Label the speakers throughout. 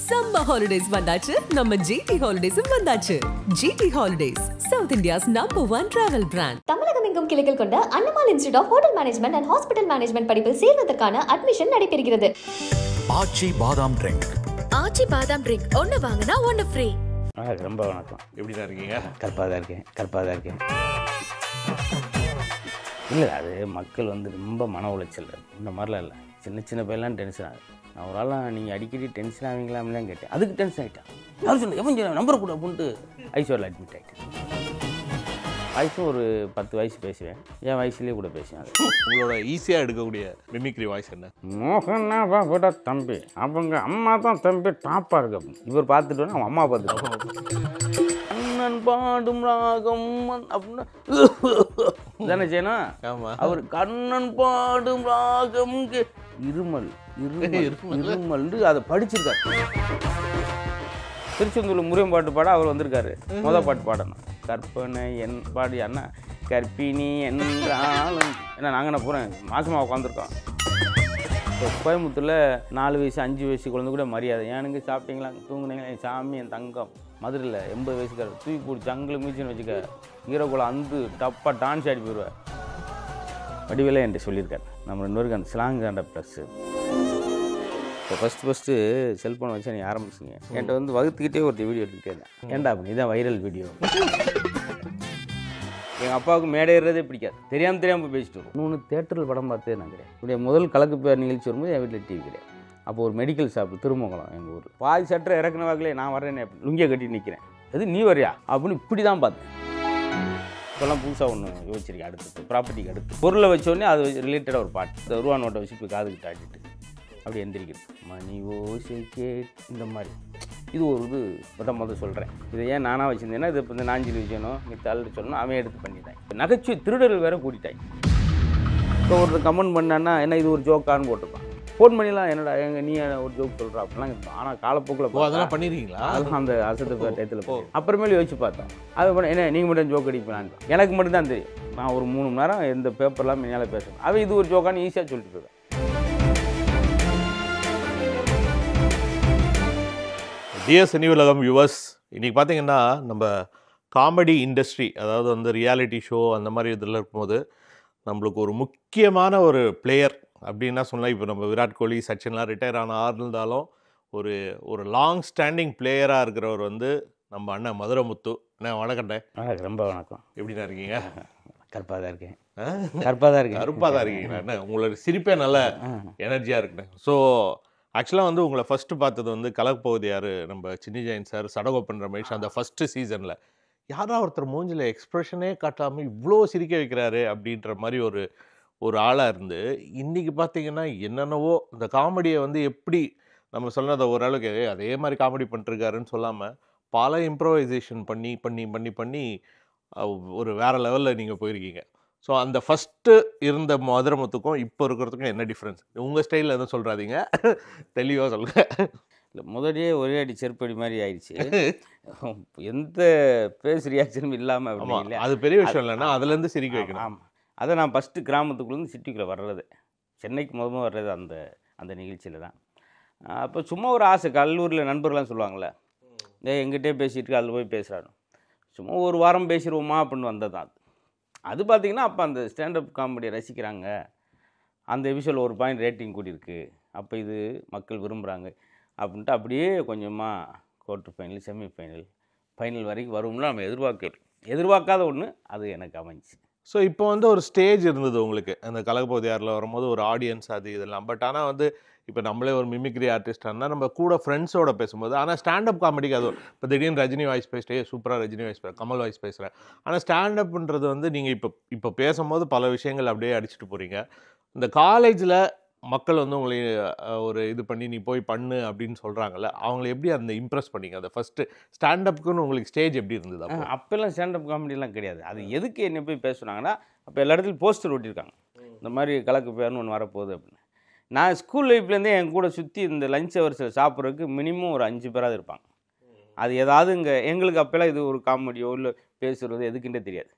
Speaker 1: Summer holidays வந்தாச்சு நம்ம GT Holidays வந்தாச்சு. GT Holidays, South India's #1 travel brand.
Speaker 2: தமிழகம் எங்கும் கிளைகள் கொண்ட Annamal institute of hotel management and hospital management படிப்பில் சேர்வதற்கான அட்மிஷன் நடைபெறுகிறது.
Speaker 3: ஆச்சி பாதாம் ட்ரிங்க்.
Speaker 4: ஆச்சி பாதாம் ட்ரிங்க் ஒன்னு வாங்கினா ஒன்னு ஃப்ரீ.
Speaker 5: ரொம்ப வணக்கம்.
Speaker 6: எப்படிதான் இருக்கீங்க?
Speaker 5: கற்பாக இருக்கேன். இல்லை, அது மக்கள் ரொம்ப மன உளைச்சல். இந்த மாதிரிலாம் இல்லை, சின்ன பையெல்லாம் டென்ஷன் ஆகுது. நான் ஒரு ஆளாக நீங்கள் அடிக்கடி டென்ஷன் ஆவீங்களாம்லாம் கேட்டேன். அதுக்கு டென்ஷன் ஆகிட்டான். யாரும் சொல்ல எவன் நம்பர் கூட அப்படின்ட்டு ஐசியூரில் அட்மிட் ஆகிட்டேன். வயசும் ஒரு 10 வயசு பேசுவேன். என் வயசுலேயே கூட பேசுவேன். அது
Speaker 6: உங்களோட ஈஸியாக எடுக்கக்கூடிய மிமிக்ரி வாய்ஸ் என்ன?
Speaker 5: மோகனாவா கூட தம்பி, அவங்க அம்மா தான் தம்பி டாப்பாக இருக்கு அப்படின்னு. இவர் பார்த்துட்டு அவன் அம்மா பார்த்துட்டு கண்ணன் பாடும் ராகம் அப்படின்னு தானே செய்யணும்.
Speaker 6: ஆமாம்,
Speaker 5: அவர் கண்ணன் பாடும் ராகம் இருமல் அதை படிச்சிருக்காரு. திருச்செந்தூர் முருகன் பாட்டு பாட அவர் வந்திருக்காரு. மொதல் பாட்டு பாடணும். கற்பனை என் பாடி அண்ணா கற்பினி என்றாலும் ஏன்னா நாங்கள் என்ன போகிறேன் மாசமாக உட்காந்துருக்கோம். கோயம்புத்தூரில் 4 வயசு 5 வயசு குழந்தை கூட மரியாதை. எனக்கு சாப்பிட்டீங்களா தூங்குனீங்களா என் சாமி என் தங்கம். மதுரையில் 80 வயசுக்கார தூக்கி பிடிச்சி அங்கில் மீச்சுன்னு வச்சுக்க ஹீரோக்குள்ள டப்பாக டான்ஸ் ஆடி போயிடுவேன். வடிவேலே என்கிட்ட சொல்லியிருக்காரு. நம்ம 2 பேருக்கு அந்த ஸ்லாங் தாண்ட ப்ளஸ்ஸு. இப்போ ஃபஸ்ட்டு செல்ஃபோனை வச்சு நீங்கள் ஆரம்பிச்சிங்க. என்கிட்ட வகுத்துக்கிட்டே ஒரு வீடியோ எடுத்துக்கிட்டே இருந்தேன். ஏன்டா அப்படி இதான் வைரல் வீடியோ. எங்கள் அப்பாவுக்கு மேடை ஏறுறதே பிடிக்காது. தெரியாமல் போய் பேசிட்டு வரும். 3 தேட்டரில் படம் பார்த்தே நான் கிடையாது. இப்படியே முதல் கலக்கு பேர் நிகழ்ச்சி வரும்போது என் வீட்டில் டிவி கிடையாது. அப்போ ஒரு மெடிக்கல் ஷாப் திருமங்கலம் எங்கள் ஊர். பாதி சட்டை இறக்குன வாக்கிலே நான் வரேன்னு லுங்கியை கட்டி நிற்கிறேன். எது நீ வரியா அப்படின்னு இப்படி தான் பார்த்தேன். இப்போல்லாம் புதுசாக ஒன்று யோசிச்சிருக்கேன். அடுத்து ப்ராப்பர்ட்டிக்கு அடுத்து பொருளை வச்சோடனே அது ரிலேட்டடாக ஒரு பாட்டு ரூபா நோட்டை வச்சு போய் காதுக்கிட்ட ஆட்டிட்டு அப்படி எந்திரிக்கிறது. மணி ஓசை இந்த மாதிரி இது ஒரு முதல் சொல்கிறேன். இதை ஏன் நானாக வச்சுருந்தேன்னா இது இப்போ இந்த நாஞ்சில் விஷயணும் மித்த அள்ளி சொல்லணும் அவன் எடுத்து பண்ணிட்டான். இப்போ நகைச்சுவை திருடர்கள் வேறு கூட்டிட்டாங்க. இப்போ ஒருத்தர் கமெண்ட் பண்ணான்னா என்ன இது ஒரு ஜோக்கான்னு போட்டிருப்பான். ஃபோன் பண்ணிலாம் என்னடா நீ ஒரு ஜோக் சொல்கிறா அப்படிலாம் இருக்கும். ஆனால் காலப்போக்கில்
Speaker 6: அதெல்லாம் பண்ணிடுறீங்களா? அதெல்லாம்
Speaker 5: அந்த அசத்து டயத்தில் அப்புறமேலே யோசிச்சு பார்த்தேன். அது பண்ண என்ன நீங்கள் மட்டும் ஜோக் அடிப்பீங்களான்னு எனக்கு மட்டும்தான் தெரியும். நான் ஒரு 3 மணி நேரம் எந்த பேப்பர்லாம் மேலே பேசுவேன். அவன் இது ஒரு ஜோக்கான்னு ஈஸியாக சொல்லிட்டு போவேன்.
Speaker 6: டிஎஸ் சினி உலகம் வியூவர்ஸ், இன்றைக்கி பார்த்தீங்கன்னா நம்ம காமெடி இண்டஸ்ட்ரி, அதாவது ரியாலிட்டி ஷோ அந்த மாதிரி இதில் இருக்கும்போது நம்மளுக்கு ஒரு முக்கியமான ஒரு பிளேயர் அப்படின்னா சொன்னால் இப்போ நம்ம விராட் கோலி சச்சின்லாம் ரிட்டையர் இருந்தாலும் ஒரு லாங் ஸ்டாண்டிங் பிளேயராக இருக்கிறவர் நம்ம அண்ணன் மதுரமுத்து. என்ன வணக்கண்டே.
Speaker 5: ரொம்ப வணக்கம்.
Speaker 6: எப்படின்னா இருக்கீங்க?
Speaker 5: கருப்பாக தான் இருக்கேன்.
Speaker 6: கருப்பாக தான் இருக்கீங்களா? என்ன உங்களோட சிரிப்பே நல்ல எனர்ஜியாக இருக்குண்ணே. ஸோ ஆக்சுவலாக உங்களை ஃபஸ்ட்டு பார்த்தது கலக்க போகுது யார், நம்ம சின்னி ஜெயின் சார், சடகோப்பன் ரமேஷ். அந்த ஃபஸ்ட்டு சீசனில் யாரா ஒருத்தர் மூஞ்சில் எக்ஸ்ப்ரெஷனே காட்டாமல் இவ்வளோ சிரிக்க வைக்கிறாரு அப்படின்ற மாதிரி ஒரு ஆளாக இருந்து இன்றைக்கி பார்த்தீங்கன்னா என்னென்னவோ இந்த காமெடியை எப்படி நம்ம சொன்னதை ஓரளவுக்கு அதே மாதிரி காமெடி பண்ணிட்டுருக்காருன்னு சொல்லாமல் பல இம்ப்ரோவைசேஷன் பண்ணி பண்ணி பண்ணி பண்ணி ஒரு வேறு லெவலில் நீங்கள் போயிருக்கீங்க. ஸோ அந்த ஃபஸ்ட்டு இருந்த மதுரமுத்துக்கும் இப்போ இருக்கிறதுக்கும் என்ன டிஃப்ரென்ஸ்? உங்கள் ஸ்டைலில் எதுவும் சொல்கிறாதீங்க, தெளிவாக சொல்லுங்கள்.
Speaker 5: இல்லை, முதலியே ஒரே அடி செருப்படி மாதிரி ஆயிடுச்சு. எந்த பேஸ் ரியாக்ஷனும் இல்லாமல் அப்படி இல்லை.
Speaker 6: அது பெரிய விஷயம் இல்லைன்னா அதுலேருந்து சிரிக்க வைக்கணும்.
Speaker 5: ஆமாம், அதை நான் ஃபஸ்ட்டு கிராமத்துக்குள்ளேருந்து சிட்டிக்குள்ளே வர்றது, சென்னைக்கு முதல்ல வர்றது அந்த நிகழ்ச்சியில் தான். அப்போ சும்மா ஒரு ஆசை, கல்லூரியில் நண்பர்கள்லாம் சொல்லுவாங்களே எங்கிட்டே பேசிகிட்டு அதில் போய் பேசுகிறாரு, சும்மா ஒரு வாரம் பேசிடுவோமா அப்படின்னு வந்தது தான். அது பார்த்திங்கன்னா அப்போ அந்த ஸ்டாண்டப் காமெடியை ரசிக்கிறாங்க, அந்த எபிசோடில் ஒரு பாயிண்ட் ரேட்டிங் கூடியிருக்கு, அப்போ இது மக்கள் விரும்புகிறாங்க அப்படின்ட்டு அப்படியே கொஞ்சமாக குவார்ட்டர் ஃபைனல், ஃபைனல் வரைக்கும் வரும்னு நம்ம எதிர்பார்க்காத ஒன்று அது எனக்கு அமைஞ்சிச்சு.
Speaker 6: ஸோ இப்போ ஒரு ஸ்டேஜ் இருந்தது உங்களுக்கு அந்த கலகபோதியாரில் வரும்போது ஒரு ஆடியன்ஸ் அது இதெல்லாம். பட் ஆனால் இப்போ நம்மளே ஒரு மிமிக்ரி ஆர்டிஸ்டாக நம்ம கூட ஃப்ரெண்ட்ஸோட பேசும்போது, ஆனால் ஸ்டாண்டப் காமெடிக்கு அது இப்போ திடீர்னு ரஜினி வாய்ஸ் பேசிட்டே சூப்பராக ரஜினி வாய்ஸ் கமல் வாய்ஸ் பேசுகிறேன். ஆனால் ஸ்டாண்டப்ன்றது நீங்கள் இப்போ பேசும்போது பல விஷயங்கள் அப்படியே அடிச்சுட்டு போகிறீங்க. இந்த காலேஜில் மக்கள் உங்களை ஒரு இது பண்ணி நீ போய் பண்ணு அப்படின்னு சொல்கிறாங்கல்ல, அவங்கள எப்படி அந்த இம்ப்ரெஸ் பண்ணிங்க? அந்த ஃபஸ்ட்டு ஸ்டாண்டப்புக்குன்னு உங்களுக்கு ஸ்டேஜ் எப்படி இருந்தது?
Speaker 5: அப்போல்லாம் ஸ்டாண்டப் காமெடியெலாம் கிடையாது. அது எதுக்கு என்ன போய் பேசுனாங்கன்னா, அப்போ எல்லா இடத்துலையும் போஸ்டர் ஓட்டியிருக்காங்க, இந்த மாதிரி கலக்கு பேர்னு ஒன்று வரப்போகுது அப்படின்னு. நான் ஸ்கூல் லைஃப்லேருந்தே என் கூட சுற்றி இந்த லஞ்ச் ஹவர்ஸில் சாப்பிட்றதுக்கு மினிமம் ஒரு 5 பேராவது இருப்பாங்க. அது ஏதாவது எங்களுக்கு அப்போல்லாம் இது ஒரு காமெடியோ இல்லை பேசுகிறது எதுக்குன்றே தெரியாது.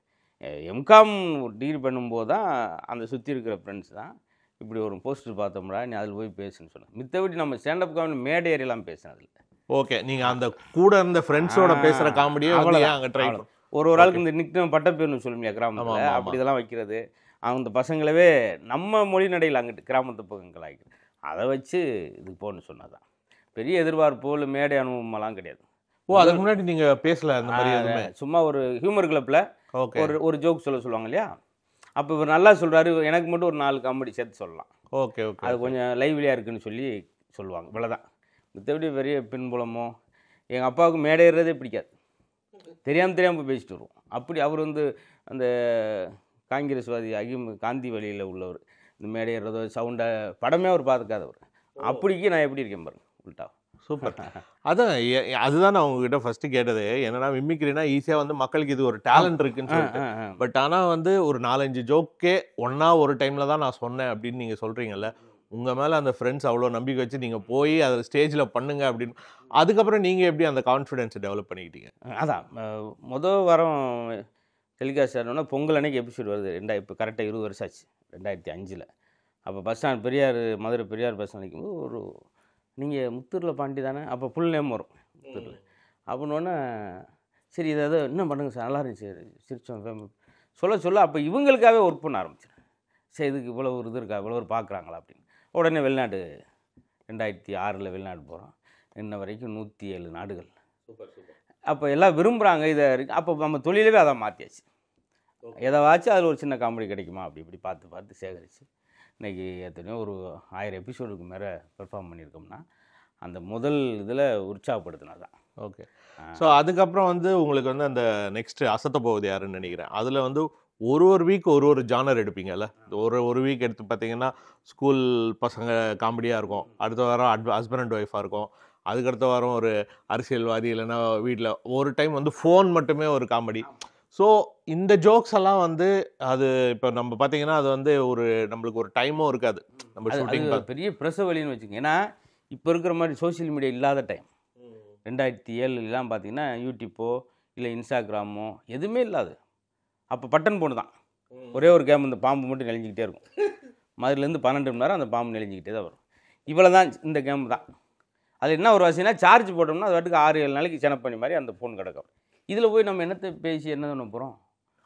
Speaker 5: எம்காம் டிகிரி பண்ணும்போது தான் அந்த சுற்றி இருக்கிற ஃப்ரெண்ட்ஸ் தான் இப்படி ஒரு போஸ்டர் பார்த்தோம்டா நீ அதில் போய் பேசுன்னு சொன்னேன். மித்தபடி நம்ம ஸ்டாண்டப் காமெடி மேடை ஏறியெல்லாம் பேசினேன். அதில்
Speaker 6: ஓகே, நீங்கள் அந்த கூட இருந்த ஃப்ரெண்ட்ஸோட பேசுகிற காமெடியே அங்கே ட்ரை
Speaker 5: ஒரு ஆளுக்கு இந்த நிக்னேம் பட்ட பேர்னு சொல்லுங்க கிராமத்தில், அப்படி இதெல்லாம் வைக்கிறது. அந்த பசங்களவே நம்ம மொழி நடையில் அங்கிட்டு கிராமத்து பக்கங்கள் ஆகிக்கிறது. அதை வச்சு இதுக்கு போகணுன்னு சொன்னதான். பெரிய எதிர்பார்ப்போ இல்லை மேடை அனுபவமெல்லாம் கிடையாது.
Speaker 6: அதுக்கு முன்னாடி நீங்கள் பேசல அந்த மாதிரி?
Speaker 5: சும்மா ஒரு ஹியூமர் கிளப்பில் ஒரு ஜோக் சொல்லுவாங்க இல்லையா, அப்போ இவர் நல்லா சொல்கிறாரு, எனக்கு மட்டும் ஒரு 4 காமெடி சேர்த்து சொல்லலாம்.
Speaker 6: ஓகே ஓகே,
Speaker 5: அது கொஞ்சம் லைவ்லியாக இருக்குன்னு சொல்லி சொல்லுவாங்க, இவ்வளோதான். மற்றபடி பெரிய பின்புலமோ, எங்கள் அப்பாவுக்கு மேடை ஏறுறதே பிடிக்காது, தெரியாமல் போய் பேசிட்டு வருவோம். அப்படி அவர் வந்து அந்த காங்கிரஸ்வாதி காந்தி வழியில் உள்ளவர். இந்த மேடை ஏறுறதோ சவுண்டை படமே அவர் பார்த்துக்காதவர். அப்படிக்கு நான் எப்படி இருக்கேன் பாருங்க, உள்டா.
Speaker 6: சூப்பர். அதுதான் நான் உங்ககிட்ட ஃபர்ஸ்ட் கேட்டது. என்னன்னா மிமிக்ரினா ஈஸியாக வந்து மக்களுக்கு இது ஒரு டேலண்ட் இருக்குன்னு சொல்லிட்டு, பட் ஆனால் வந்து ஒரு 4-5 ஜோக்கே ஒன்றா ஒரு டைமில் தான் நான் சொன்னேன் அப்படின்னு நீங்கள் சொல்கிறீங்கல்ல, உங்கள் மேலே அந்த ஃப்ரெண்ட்ஸ் அவ்வளோ நம்பிக்கை வச்சு நீங்கள் போய் அதை ஸ்டேஜில் பண்ணுங்க அப்படின்னு, அதுக்கப்புறம் நீங்கள் எப்படி அந்த கான்ஃபிடென்ஸை டெவலப் பண்ணிக்கிட்டீங்க?
Speaker 5: அதான் மொதல் வாரம் டெலிகாஸ்ட் ஆனோன்னா பொங்கல் அன்னைக்கு எபிசோட் வருது. இப்போ கரெக்டாக 20 வருஷம் ஆச்சு, 2005. அப்போ bus stand Periyar, Madurai Periyar bus stand நிற்கும்போது ஒரு நீங்கள் முத்தூரில் பாண்டி தானே, அப்போ ஃபுல் நேம் வரும் முத்தூரில். அப்படின்னோடனே சரி இதை இன்னும் பண்ணுங்க சார், நல்லா இருந்துச்சு, சிரிச்சோம் சொல்ல அப்போ இவங்களுக்காகவே ஒர்க் பண்ண ஆரம்பிச்சிடும். சரி இதுக்கு இவ்வளோ ஒரு இது இருக்கா, இவ்வளோ ஒரு பார்க்குறாங்களா அப்படின்னு. உடனே வெளிநாடு 2006 வெளிநாடு போகிறோம். இன்ன வரைக்கும் 107 நாடுகள். அப்போ எல்லாம் விரும்புகிறாங்க இதை. அப்போ நம்ம தொழிலவே அதை மாற்றியாச்சு. எதாச்சும் அதில் ஒரு சின்ன காமெடி கிடைக்குமா அப்படி இப்படி பார்த்து சேகரித்து இன்றைக்கி எத்தனையோ ஒரு 1000 எபிசோடுக்கு மேலே பெர்ஃபார்ம் பண்ணியிருக்கோம்னா அந்த முதல் இதில் உற்சாகப்படுத்தினா தான்.
Speaker 6: ஓகே. ஸோ அதுக்கப்புறம் வந்து உங்களுக்கு வந்து அந்த நெக்ஸ்ட்டு அசத்த போகுது யாருன்னு நினைக்கிறேன். அதில் வந்து ஒரு வீக் ஒரு ஜானர் எடுப்பீங்கல்ல. ஒரு வீக் எடுத்து பார்த்தீங்கன்னா ஸ்கூல் பசங்க காமெடியாக இருக்கும், அடுத்த வாரம் ஹஸ்பண்ட் அண்ட் ஒய்ஃபாக இருக்கும், அதுக்கடுத்த வாரம் ஒரு அரசியல்வாதி, இல்லைன்னா வீட்டில் ஒரு டைம் வந்து ஃபோன் மட்டுமே ஒரு காமெடி. ஸோ இந்த ஜோக்ஸ் எல்லாம் வந்து அது இப்போ நம்ம பார்த்தீங்கன்னா அது வந்து நம்மளுக்கு ஒரு டைமும் இருக்காது. நம்ம ஷூட்டிங்
Speaker 5: பெரிய பிரசவ வழின்னு வச்சுக்கோங்க. ஏன்னா இப்போ இருக்கிற மாதிரி சோசியல் மீடியா இல்லாத டைம் 2007 பார்த்தீங்கன்னா யூடியூப்போ இல்லை இன்ஸ்டாகிராமோ எதுவுமே இல்லாது. அப்போ பட்டன் போன் தான், ஒரே ஒரு கேம், இந்த பாம்பு மட்டும் நெளிஞ்சிக்கிட்டே இருக்கும். மதுரிலேருந்து 12 மணி நேரம் அந்த பாம்பு நெளிஞ்சிக்கிட்டே தான் வரும். இவ்வளோ தான் இந்த கேம் தான். அது என்ன ஒரு வசதினா சார்ஜ் போட்டோம்னா அது வாட்டுக்கு 6-7 நாளைக்கு செனப் பண்ணி மாதிரி அந்த ஃபோன் கிடக்கும். இதில் போய் நம்ம என்னத்தை பேசி என்ன பண்ண போகிறோம்?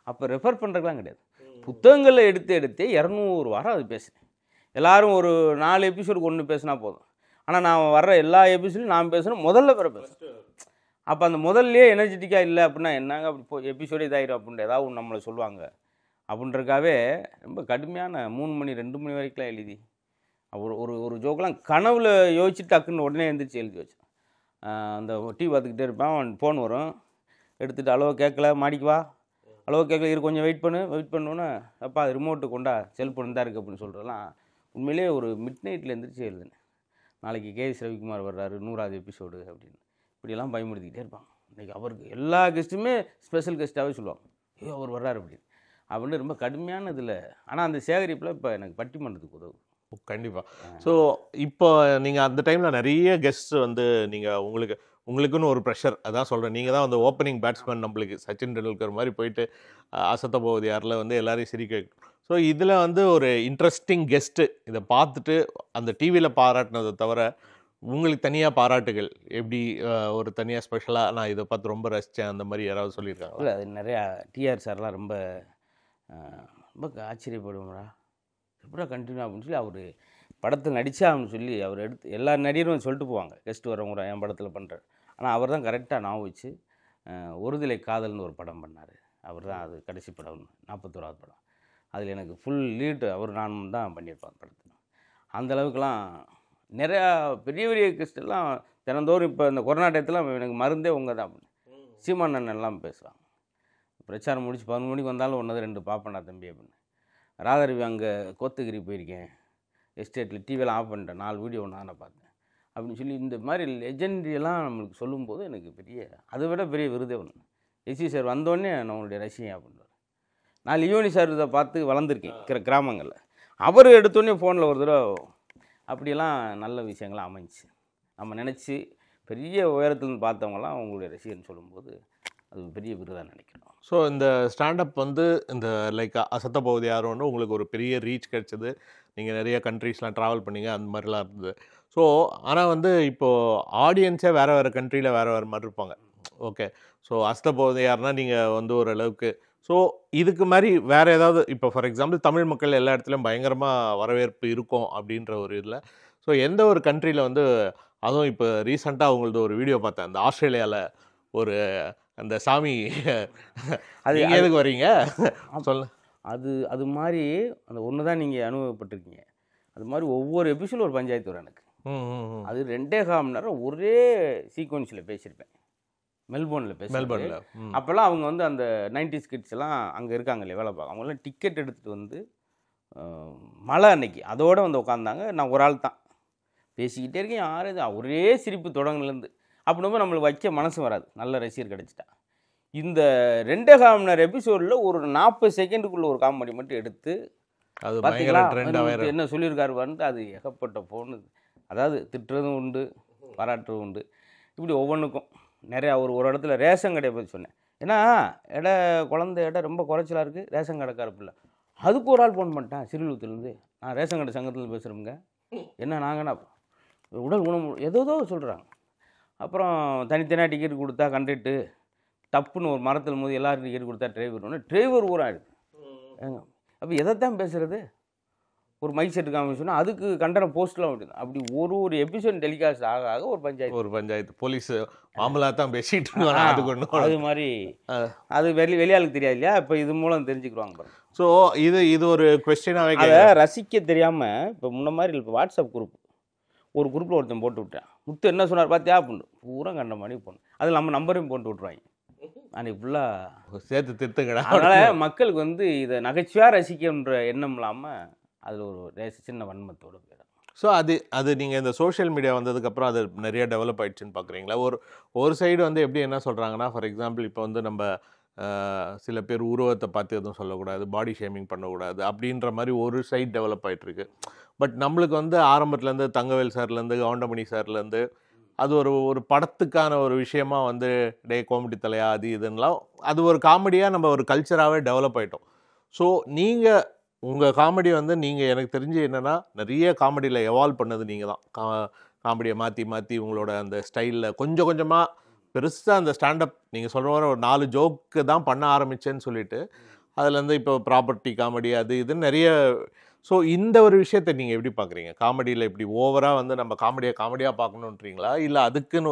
Speaker 5: அப்போ ரெஃபர் பண்ணுறதுலாம் கிடையாது. புத்தகங்களில் எடுத்து 200 வாரம் அது பேசுகிறேன். எல்லோரும் ஒரு 4 எபிசோடுக்கு 1 பேசினா போதும். ஆனால் நான் வர்ற எல்லா எபிசோடும் நான் பேசணும், முதல்ல வேறு பேசுகிறேன். அப்போ அந்த முதல்லையே எனர்ஜெட்டிக்காக இல்லை அப்படின்னா என்னங்க அப்படி எபிசோடே இதாயிரும் அப்படின்ற ஏதாவது ஒன்று நம்மளை சொல்லுவாங்க அப்படின்றக்காவே ரொம்ப கடுமையான 3 மணி 2 மணி வரைக்கும்லாம் எழுதி ஒரு ஜோக்கெலாம் கனவுல யோசிச்சுட்டு டக்குன்னு உடனே எழுந்திரிச்சு எழுதி வச்சேன். அந்த டிவி பார்த்துக்கிட்டே இருப்பேன், அவன் ஃபோன் வரும், எடுத்துகிட்டு அளவு கேட்கல மாடிக்குவா, அளவு கேட்கல இரு கொஞ்சம் வெயிட் பண்ணோன்னே அப்பா அது ரிமோட்டு கொண்டா செல்ஃபோன் தான் இருக்குது அப்படின்னு சொல்கிறதெல்லாம் உண்மையிலே ஒரு மிட் நைட்டில் எழுந்திரிச்சு எழுதுனேன். நாளைக்கு கேஎஸ் ரவிக்குமார் வர்றாரு 100வது எபிசோடு அப்படின்னு இப்படியெல்லாம் பயமுறுத்திக்கிட்டே இருப்பாங்க. இன்றைக்கி அவருக்கு எல்லா கெஸ்ட்டுமே ஸ்பெஷல் கெஸ்ட்டாகவே சொல்லுவாங்க, ஐயோ அவர் வர்றாரு அப்படின்னு ரொம்ப கடுமையான இதில். ஆனால் அந்த சேகரிப்பில் இப்போ எனக்கு பட்டிமன்றத்துக்கு உதவும்.
Speaker 6: கண்டிப்பாக. ஸோ இப்போ நீங்கள் அந்த டைமில் நிறைய கெஸ்ட் வந்து நீங்கள் உங்களுக்குன்னு ஒரு ப்ரெஷர், அதான் சொல்கிறேன், நீங்கள் தான் வந்து ஓப்பனிங் பேட்ஸ்மேன், நம்மளுக்கு சச்சின் டெண்டுல்கர் மாதிரி போயிட்டு அசத்த போகுது யாரில் வந்து எல்லாரையும் சிரிக்க. ஸோ இதில் வந்து ஒரு இன்ட்ரெஸ்டிங் கெஸ்ட்டு இதை பார்த்துட்டு அந்த டிவியில் பாராட்டினதை தவிர உங்களுக்கு தனியாக பாராட்டுகள் எப்படி ஒரு தனியாக ஸ்பெஷலாக நான் இதை பார்த்து ரொம்ப ரசித்தேன் அந்த மாதிரி யாராவது சொல்லியிருக்காங்க?
Speaker 5: இல்லை, அது நிறையா டிஆர் சார்லாம் ரொம்ப ஆச்சரியப்படுவோம்டா எப்படா கண்டினியூ அப்படின்னு சொல்லி அவர் படத்தில் நடித்தா அப்படின்னு சொல்லி அவர் எடுத்து எல்லா நடிகரும் சொல்லிட்டு போவாங்க கெஸ்ட்டு வரவங்க என் படத்தில் பண்ணுறாரு. ஆனால் அவர் தான் கரெக்டாக நான் வச்சு ஒருதலை காதல்னு ஒரு படம் பண்ணார். அவர் தான் அது கடைசி படம் 41வது படம். அதில் எனக்கு ஃபுல் லீடு அவர் நானும் தான் பண்ணியிருப்பாங்க படத்தில். அந்த அளவுக்குலாம் நிறையா பெரிய கெஸ்ட்டெல்லாம் தினந்தோறும் இப்போ இந்த கொரோனா டயத்துலாம் எனக்கு மருந்தே உங்கள் தான் அப்படின்னு சீமான் அண்ணன் எல்லாம் பேசுவாங்க. பிரச்சாரம் முடிச்சு 11 மணிக்கு வந்தாலும் 1-2 பார்ப்பேன்டா தம்பி அப்படின்னு. ராதாரவி அங்கே கோத்தகிரி போயிருக்கேன், எஸ்டேட்டில் டிவியெல்லாம் ஆஃப் பண்ணிட்டேன், 4 வீடியோ ஒன்று நான் பார்த்தேன் அப்படின்னு சொல்லி இந்த மாதிரி லெஜெண்டரியெல்லாம் நம்மளுக்கு சொல்லும்போது எனக்கு அதை விட பெரிய விருதே ஒன்று. எஸ்வி சார் வந்தோடனே நான் உங்களுடைய ரசிகன் அப்படின்றார். நான் லியோனி சார் இதை பார்த்து வளர்ந்துருக்கேன் கிராமங்களில். அவர் எடுத்தோடனே ஃபோனில் ஒரு தடவை அப்படியெல்லாம் நல்ல விஷயங்கள்லாம் அமைஞ்சி நம்ம நினச்சி பெரிய உயரத்துலேருந்து பார்த்தவங்களாம் அவங்களுடைய ரசிகர்னு சொல்லும்போது அது பெரிய விருதாக நினைக்கிறோம்.
Speaker 6: ஸோ இந்த ஸ்டாண்டப் வந்து இந்த லைக் அசத்த போகுது யாரும் ஒன்று உங்களுக்கு ஒரு பெரிய ரீச் கிடச்சிது, நீங்கள் நிறைய கண்ட்ரீஸ்லாம் ட்ராவல் பண்ணிங்க, அந்த மாதிரிலாம் இருந்தது. ஸோ ஸோ ஆனால் வந்து இப்போது ஆடியன்ஸே வேறு கண்ட்ரியில் வேறு மாதிரி இருப்பாங்க. ஓகே, ஸோ அஸ்தபோது யாருன்னா நீங்கள் வந்து ஓரளவுக்கு ஸோ இதுக்கு மாதிரி வேறு ஏதாவது இப்போ ஃபார் எக்ஸாம்பிள் தமிழ் மக்கள் எல்லா இடத்துலையும் பயங்கரமாக வரவேற்பு இருக்கும் அப்படின்ற ஒரு இதில் ஸோ எந்த ஒரு கண்ட்ரியில் வந்து அதுவும் இப்போ ரீசெண்டாக அவங்களது ஒரு வீடியோ பார்த்தேன், அந்த ஆஸ்திரேலியாவில் ஒரு அந்த சாமி அது எதுக்கு வரீங்க சொல்ல
Speaker 5: அது மாதிரி அந்த ஒன்று தான் நீங்கள் அனுபவப்பட்டிருக்கீங்க. அது மாதிரி ஒவ்வொரு எபிசோடும் ஒரு பஞ்சாயத்து வரும் எனக்கு. அது 2.25 மணி நேரம் ஒரே சீக்வன்ஸில் பேசியிருப்பேன். மெல்போர்னில் அப்போல்லாம் அவங்க வந்து அந்த 90s கிட்ஸ் எல்லாம் அங்கே இருக்காங்க இல்லையா வேலை பார்க்க, அவங்களாம் டிக்கெட் எடுத்துகிட்டு வந்து மழை அன்னைக்கு அதோடு வந்து உட்காந்தாங்க. நான் ஒரு ஆள் தான் பேசிக்கிட்டே இருக்கேன், யாரும் ஒரே சிரிப்பு தொடங்கிலேருந்து. அப்படின்னும் நம்மளுக்கு வைக்க மனசு வராது, நல்ல ரசிகர் கிடச்சிட்டா. இந்த 2.25 மணி நேரம் எபிசோடில் ஒரு 40 செகண்டுக்குள்ளே ஒரு காமெடி மட்டும் எடுத்து
Speaker 6: அது
Speaker 5: பார்த்தீங்களா என்ன சொல்லியிருக்காரு வந்து அது ஏகப்பட்ட போனது. அதாவது திட்டுறதும் உண்டு, பாராட்டுறதும் உண்டு. இப்படி ஒவ்வொன்றுக்கும் நிறையா ஒரு இடத்துல ரேஷன் கடையை பற்றி சொன்னேன். ஏன்னா குழந்தை ரொம்ப குறைச்சலாக இருக்குது, ரேஷன் கடைக்கார பிள்ளை. அதுக்கு ஒரு ஆள் ஃபோன் பண்ணிட்டேன் சிறுவிழுத்துலேருந்து. நான் ரேஷன் கடை சங்கத்தில் பேசுகிறோங்க, என்ன நாங்கண்ணா உடல் உணவு ஏதோ சொல்கிறாங்க. அப்புறம் தனித்தனியாக டிக்கெட் கொடுத்தா கண்டக்ட்டு டப்புன்னு ஒரு மரத்தில் மோதி எல்லாரும் டிக்கெட் கொடுத்தா டிரைவர் ஊராக இருக்குது. அப்போ எதைத்தான் பேசுகிறது? ஒரு மைக் செட்டு காமிச்சோன்னா அதுக்கு கண்டன போஸ்ட்லாம் விட்டுது. அப்படி ஒரு எபிசோட் டெலிகாஸ்ட் ஆக ஒரு பஞ்சாயத்து
Speaker 6: போலீஸ் மாமலா தான் பேசிட்டு இருக்காங்க.
Speaker 5: அது மாதிரி அது வெளியாளுக்கு தெரியாது இல்லையா, இப்போ இது மூலம் தெரிஞ்சுக்குவாங்க.
Speaker 6: ஸோ இது ஒரு கொஸ்டினாகவே
Speaker 5: அதை ரசிக்க தெரியாமல் இப்போ முன்ன மாதிரி இப்போ வாட்ஸ்அப் ஒரு குரூப்பில் ஒருத்தன் போட்டு விட்டேன், முத்து என்ன சொன்னார் பார்த்தியா அப்படின்னு பூரா கண்ட மாதிரி போகணும். அதில் நம்ம நம்பரையும் போட்டு விட்ருவாங்க. அன்றைக்கி ஃபுல்லாக
Speaker 6: சேர்த்து திருத்துங்கடா.
Speaker 5: அதனால் மக்களுக்கு வந்து இதை நகைச்சுவையாக ரசிக்கின்ற எண்ணம் இல்லாமல் அதில் ஒரு சின்ன வன்மத்தோடு போயிடும்.
Speaker 6: ஸோ அது நீங்கள் இந்த சோஷியல் மீடியா வந்ததுக்கப்புறம் அது நிறைய டெவலப் ஆகிடுச்சுன்னு பார்க்குறீங்களா? ஒரு சைடு வந்து எப்படி என்ன சொல்கிறாங்கன்னா, ஃபார் எக்ஸாம்பிள் இப்போ வந்து நம்ம சில பேர் உருவத்தை பார்த்து எதுவும் சொல்லக்கூடாது, பாடி ஷேமிங் பண்ணக்கூடாது அப்படின்ற மாதிரி ஒரு சைடு டெவலப் ஆகிட்டுருக்கு. பட் நம்மளுக்கு வந்து ஆரம்பத்துலேருந்து தங்கவேல் சார்லேருந்து கவுண்டமணி சார்லேருந்து அது ஒரு படத்துக்கான ஒரு விஷயமா வந்து காமெடி தலையா அது இதுன்னெலாம் அது ஒரு காமெடியாக நம்ம ஒரு கல்ச்சராகவே டெவலப் ஆகிட்டோம். ஸோ நீங்கள் உங்கள் காமெடி வந்து நீங்கள் எனக்கு தெரிஞ்சு என்னென்னா நிறைய காமெடியில் எவால்வ் பண்ணது நீங்கள் தான். காமெடியை மாற்றி உங்களோட அந்த ஸ்டைலில் கொஞ்சம் கொஞ்சமாக பெருசாக அந்த ஸ்டாண்டப் நீங்கள் சொல்கிற மாதிரி ஒரு 4 ஜோக்கு தான் பண்ண ஆரம்பித்தேன்னு சொல்லிட்டு அதுலேருந்து இப்போ ப்ராப்பர்ட்டி காமெடி அது இதுன்னு நிறைய. ஸோ இந்த ஒரு விஷயத்தை நீங்கள் எப்படி பார்க்குறீங்க? காமெடியில் இப்படி ஓவராக வந்து நம்ம காமெடியாக பார்க்கணுன்றீங்களா, இல்லை அதுக்குன்னு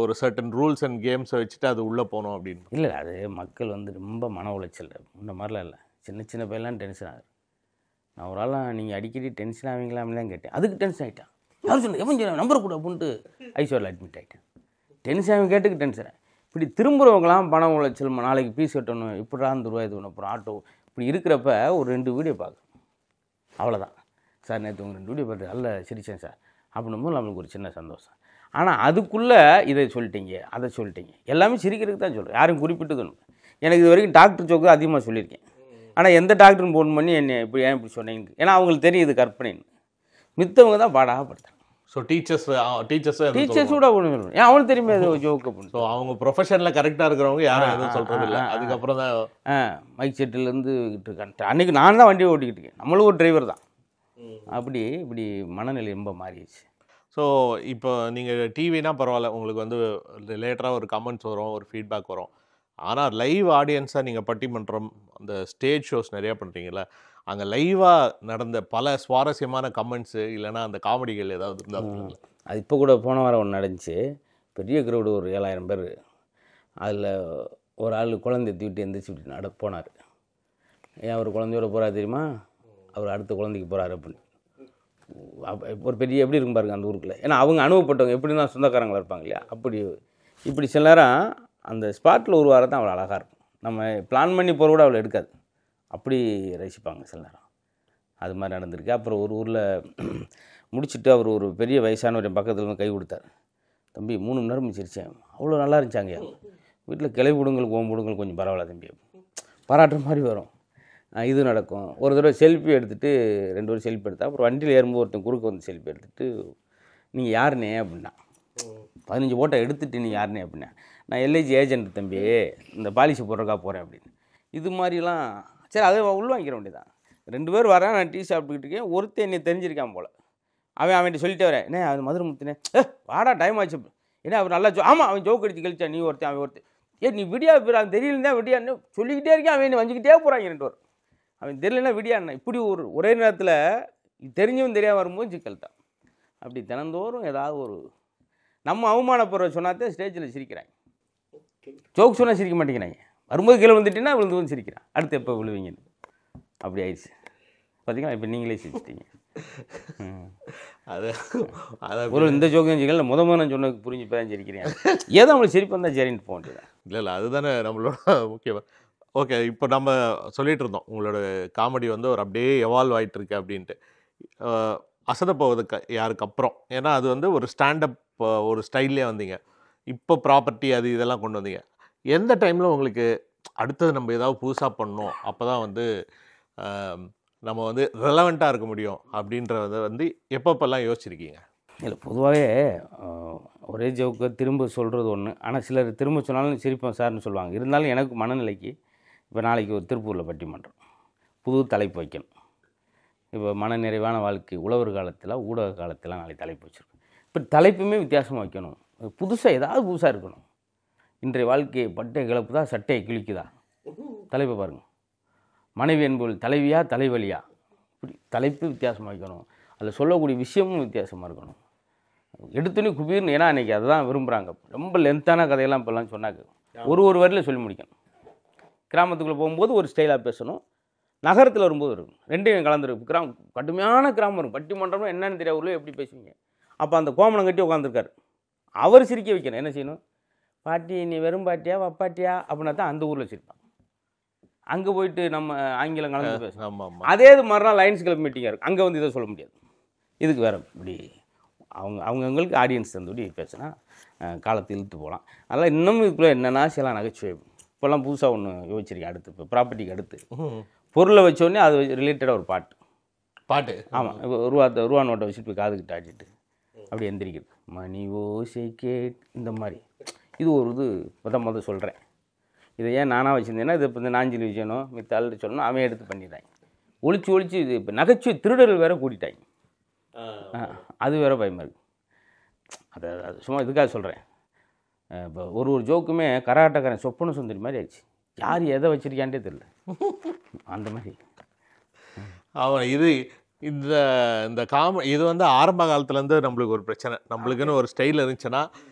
Speaker 6: ஒரு சர்டன் ரூல்ஸ் அண்ட் கேம்ஸை வச்சுட்டு அது உள்ளே போகணும் அப்படின்னு?
Speaker 5: இல்லை, அது மக்கள் வந்து ரொம்ப மன உளைச்சல் இந்த மாதிரிலாம் இல்லை. சின்ன பையன்லாம் டென்ஷன் ஆகுது. நான் ஒரு ஆளாக நீங்கள் அடிக்கடி டென்ஷன் ஆவீங்களாம்லாம் கேட்டேன், அதுக்கு டென்ஷன் ஆகிட்டான். யாரும் சொன்னேன் எவன் நம்பர் கூட அப்படின்ட்டு ஐசியூவில் அட்மிட் ஆகிட்டேன். டென்ஷன் ஆகி கேட்டுக்கு டென்ஷன். இப்படி திரும்புகிறவங்களாம் பண உளைச்சல், நாளைக்கு பீஸ் கட்டணும், இப்படி ரூபாய் இது ஒன்று, அப்புறம் ஆட்டோ இப்படி இருக்கிறப்ப ஒரு 2 வீடியோ பார்க்குறேன், அவ்வளோதான். சார் நேற்று உங்கள் 2 வீடியோ பார்த்து நல்ல சிரிச்சேன் சார் அப்படின்னும் நம்மளுக்கு ஒரு சின்ன சந்தோஷம். ஆனால் அதுக்குள்ளே இதை சொல்லிட்டீங்க அதை சொல்லிட்டீங்க எல்லாமே சிரிக்கிறதுக்கு தான் சொல்கிறேன், யாரும் குறிப்பிட்டு தோணும். எனக்கு இது வரைக்கும் டாக்டர் ஜோக்கு தான் அதிகமாக சொல்லியிருக்கேன். ஆனால் எந்த டாக்டரும் ஃபோன் பண்ணி என்னை இப்படி ஏன் இப்படி சொன்னீங்க, ஏன்னா அவங்களுக்கு தெரியும் இது கற்பனைன்னு. மித்தவங்க தான் பாடாகப்படுத்தாங்க.
Speaker 6: ஸோ டீச்சர்ஸ்
Speaker 5: கூட ஒன்று சொல்லணும், ஏன் அவனுக்கு தெரியுமே அது ஜோக்கு அப்படின்னு.
Speaker 6: ஸோ அவங்க ப்ரொஃபஷனில் கரெக்டாக இருக்கிறவங்க யாரும் எதுவும் சொல்கிறது இல்லை. அதுக்கப்புறம் தான்
Speaker 5: மைக் செட்டிலேருந்து அன்றைக்கி நான் தான் வண்டியை ஓட்டிக்கிட்டு இருக்கேன், நம்மளும் ஒரு டிரைவர் தான். இப்படி மனநிலை ரொம்ப மாறிடுச்சு.
Speaker 6: ஸோ இப்போ நீங்கள் டிவினா பரவாயில்ல, உங்களுக்கு வந்து லேட்டராக ஒரு கமெண்ட்ஸ் வரும், ஒரு ஃபீட்பேக் வரும். ஆனால் லைவ் ஆடியன்ஸாக நீங்கள் பட்டிமன்றம் அந்த ஸ்டேஜ் ஷோஸ் நிறையா பண்ணுறீங்களா, அங்கே லைவாக நடந்த பல சுவாரஸ்யமான கமெண்ட்ஸு இல்லைனா அந்த காமெடிகள் ஏதாவது இருந்தால்?
Speaker 5: அது இப்போ கூட போன வாரம் ஒன்று நடந்துச்சு. பெரிய க்ரௌடு, ஒரு 7000 பேர். அதில் ஒரு ஆள் குழந்தைய தூக்கிட்டு எந்திரிச்சு போனார். ஏன் அவர் குழந்தையோட போகிறார் தெரியுமா, அவர் அடுத்த குழந்தைக்கு போகிறாரு அப்படின்னு. ஒரு பெரிய எப்படி இருக்கும் பாருங்க அந்த ஊருக்குள்ள, ஏன்னா அவங்க அனுபவப்பட்டவங்க எப்படி தான் சொந்தக்காரங்களாக இருப்பாங்க இல்லையா. இப்படி சில நேரம் அந்த ஸ்பாட்டில் ஒரு வாரம் தான் அவ்வளோ அழகாக இருக்கும். நம்ம பிளான் பண்ணி போகிற கூட அவ்வளோ எடுக்காது, அப்படி ரசிப்பாங்க சில நேரம். அது மாதிரி நடந்திருக்கு. அப்புறம் ஒரு ஊரில் முடிச்சுட்டு அவர் ஒரு பெரிய வயசானவர் என் பக்கத்தில் வந்து கை கொடுத்தார். தம்பி 3 மணி நேரம் சிரிச்சேன், அவ்வளோ நல்லா இருந்துச்சாங்க. வீட்டில் கிளை விடுங்கள் ஓம்புடுங்கள் கொஞ்சம் பரவாயில்ல தம்பி, பாராட்டுற மாதிரி வரும். இது நடக்கும். ஒரு தடவை செல்ஃபி எடுத்துகிட்டு 2 பேரும் செல்ஃபி எடுத்தா, அப்புறம் வண்டியில் ஏறும்போது ஒருத்தன் குறுக்க வந்து செல்ஃபி எடுத்துகிட்டு நீங்கள் யாருண்ணே அப்படின்னா, 15 ஃபோட்டோ எடுத்துகிட்டு நீ யாருண்ணே அப்படின்னா, நான் எல்ஐஜி ஏஜென்ட் தம்பி, இந்த பாலிசி போடுறக்கா போகிறேன் அப்படின்னு. இது மாதிரிலாம் சரி அதை உள்வாங்கிக்கிற வேண்டியதான். 2 பேர் வரேன், நான் டீ சாப்பிட்டுக்கிட்டு இருக்கேன், ஒருத்தர் என்னை தெரிஞ்சிருக்கான் போல், அவன்கிட்ட சொல்லிட்டே வரேன், என்ன அது மதுரை முத்துனே வாடா டைம் ஆச்சு, ஏன்னா அவர் நல்லா ஆமாம் அவன் ஜோக் அடிச்சு கழிச்சா, நீ ஒருத்தன் அவன் ஒருத்தன், நீ விடியா அவன் தெரியலன்னா விடியான்னு சொல்லிக்கிட்டே இருக்கேன், அவன் வந்துக்கிட்டே போகிறாங்க ரெண்டு வரும், அவன் தெரியலன்னா விடியாண்ணா. இப்படி ஒரே நேரத்தில் தெரிஞ்சவன் தெரியாமல் வரும்போது சிக்கல் தான். அப்படி தினந்தோறும் ஏதாவது ஒரு நம்ம அவமானப்படுற சொன்னாதான் ஸ்டேஜில் சிரிக்கிறாங்க. ஜோக் சொன்னால் சிரிக்க மாட்டேங்கிறாங்க. வரும்போது கீழே வந்துட்டீங்கன்னா விழுந்து வந்து சிரிக்கிறான், அடுத்து எப்போ விழுவீங்கன்னு. அப்படி ஆயிடுச்சு பார்த்தீங்களா. இப்போ நீங்களே சிரிச்சிட்டீங்க. ஒரு இந்த ஜோக்கு சிக்கல முதல் நான் சொன்னதுக்கு புரிஞ்சு இப்போ தான் சிரிக்கிறேன். ஏதோ அவங்களுக்கு சிரிப்பு வந்தால் சரின்ட்டு போக வேண்டியது.
Speaker 6: இல்லை அதுதானே நம்மளோட முக்கியமாக. ஓகே, இப்போ நம்ம சொல்லிட்டு இருந்தோம் உங்களோட காமெடி வந்து ஒரு அப்படியே எவால்வ் ஆகிட்டு இருக்கு அப்படின்ட்டு. அசத போவதுக்கு யாருக்கு அப்புறம், ஏன்னா அது வந்து ஒரு ஸ்டாண்டப் ஒரு ஸ்டைல்லே வந்தீங்க, இப்போ ப்ராப்பர்ட்டி அது இதெல்லாம் கொண்டு வந்தீங்க. எந்த டைமில் உங்களுக்கு அடுத்தது நம்ம ஏதாவது புதுசாக பண்ணணும், அப்போ தான் வந்து நம்ம வந்து ரெலவெண்ட்டாக இருக்க முடியும் அப்படின்றத வந்து எப்பப்பெல்லாம் யோசிச்சிருக்கீங்க?
Speaker 5: இல்லை பொதுவாகவே ஒரே ஜோக்கு திரும்ப சொல்கிறது ஒன்று, ஆனால் சிலர் திரும்ப சொன்னாலும் சிரிப்போம் சார்னு சொல்லுவாங்க. இருந்தாலும் எனக்கு மனநிலைக்கு இப்போ நாளைக்கு ஒரு திருப்பூரில் பட்டிமன்றம், புது தலைப்பு வைக்கணும். இப்போ மனநிறைவான வாழ்க்கை உழவர் காலத்தில் ஊடக காலத்தில் நாளைக்கு தலைப்பு வச்சுருக்கோம். இப்போ தலைப்புமே வித்தியாசமாக வைக்கணும், புதுசாக ஏதாவது புதுசாக இருக்கணும். இன்றைய வாழ்க்கையை பட்டை கிளப்பு தான் சட்டையை கிழிக்குதா, தலைப்பை பாருங்கள். மனைவி என்பவள் தலைவியா தலைவலியா, இப்படி தலைப்பு வித்தியாசமாக வைக்கணும். அதில் சொல்லக்கூடிய விஷயமும் வித்தியாசமாக இருக்கணும். எடுத்துன்னு குபீர்னு, ஏன்னா அன்றைக்கி அதுதான் விரும்புகிறாங்க. ரொம்ப லென்த்தான கதையெல்லாம் இப்போல்லாம் சொன்னாங்க, ஒரு வரியில் சொல்லி முடிக்கணும். கிராமத்துக்குள்ளே போகும்போது ஒரு ஸ்டைலாக பேசணும், நகரத்தில் வரும்போது இருக்கும், ரெண்டையும் கலந்துருக்கு. கடுமையான கிராமம் இருக்கும், பட்டிமன்றம்னா என்னென்னு தெரியாது, ஊரில் எப்படி பேசுவீங்க. அப்போ அந்த கோமணம் கட்டி உட்காந்துருக்காரு, அவர் சிரிக்க வைக்கணும். என்ன செய்யணும், பாட்டி நீ வெறும் பாட்டியா வப்பாட்டியா அப்படின்னா தான் அந்த ஊரில் சிரிப்பான். அங்கே போயிட்டு நம்ம ஆங்கிலம் கலந்து பேசணும். அதே இது மறுநாள் லைன்ஸ் கிளப் மீட்டிங்காக இருக்கும், அங்கே வந்து இதை சொல்ல முடியாது. இதுக்கு வேறு இப்படி அவங்களுக்கு ஆடியன்ஸ் தந்துபடி பேசினா காலத்தை இழுத்து போகலாம். அதனால் இன்னும் இதுக்குள்ளே என்னென்னா சில நகைச்சுவை இப்போல்லாம் புதுசாக ஒன்று யோசிச்சிருக்கேன். அடுத்து இப்போ ப்ராப்பர்ட்டிக்கு அடுத்து பொருளை வச்சோடனே அது ரிலேட்டடாக ஒரு பாட்டு. ஆமாம், இப்போ ரூபா நோட்டை வச்சுட்டு போய் காதுகிட்ட ஆடிட்டு அப்படி எந்திரிக்கிறது, மணி ஓசை இந்த மாதிரி. இது ஒரு இது முதல் சொல்கிறேன். இதை ஏன் நானாக வச்சுருந்தேன்னா, இது இப்போ இந்த நாஞ்சில் விஷயணும் மித்தாள் சொல்லணும், அவன் எடுத்து பண்ணிட்டாங்க. ஒழிச்சு இது இப்போ நகைச்சுவை திருடர்கள் வேறு கூட்டிட்டாங்க. அது வேறு பயமாக இருக்குது. அது சும்மா இதுக்காக சொல்கிறேன். இப்போ ஒரு ஜோக்குமே கராட்டக்காரன் சொப்பன சுந்தரி மாதிரி ஆயிடுச்சு, யார் எதை வச்சுருக்கான்ட்டே தெரியல, அந்த மாதிரி.
Speaker 6: அவன் இந்த இது வந்து ஆரம்ப காலத்துலேருந்து நம்மளுக்கு ஒரு பிரச்சனை. நம்மளுக்குன்னு ஒரு ஸ்டைல் இருந்துச்சுன்னா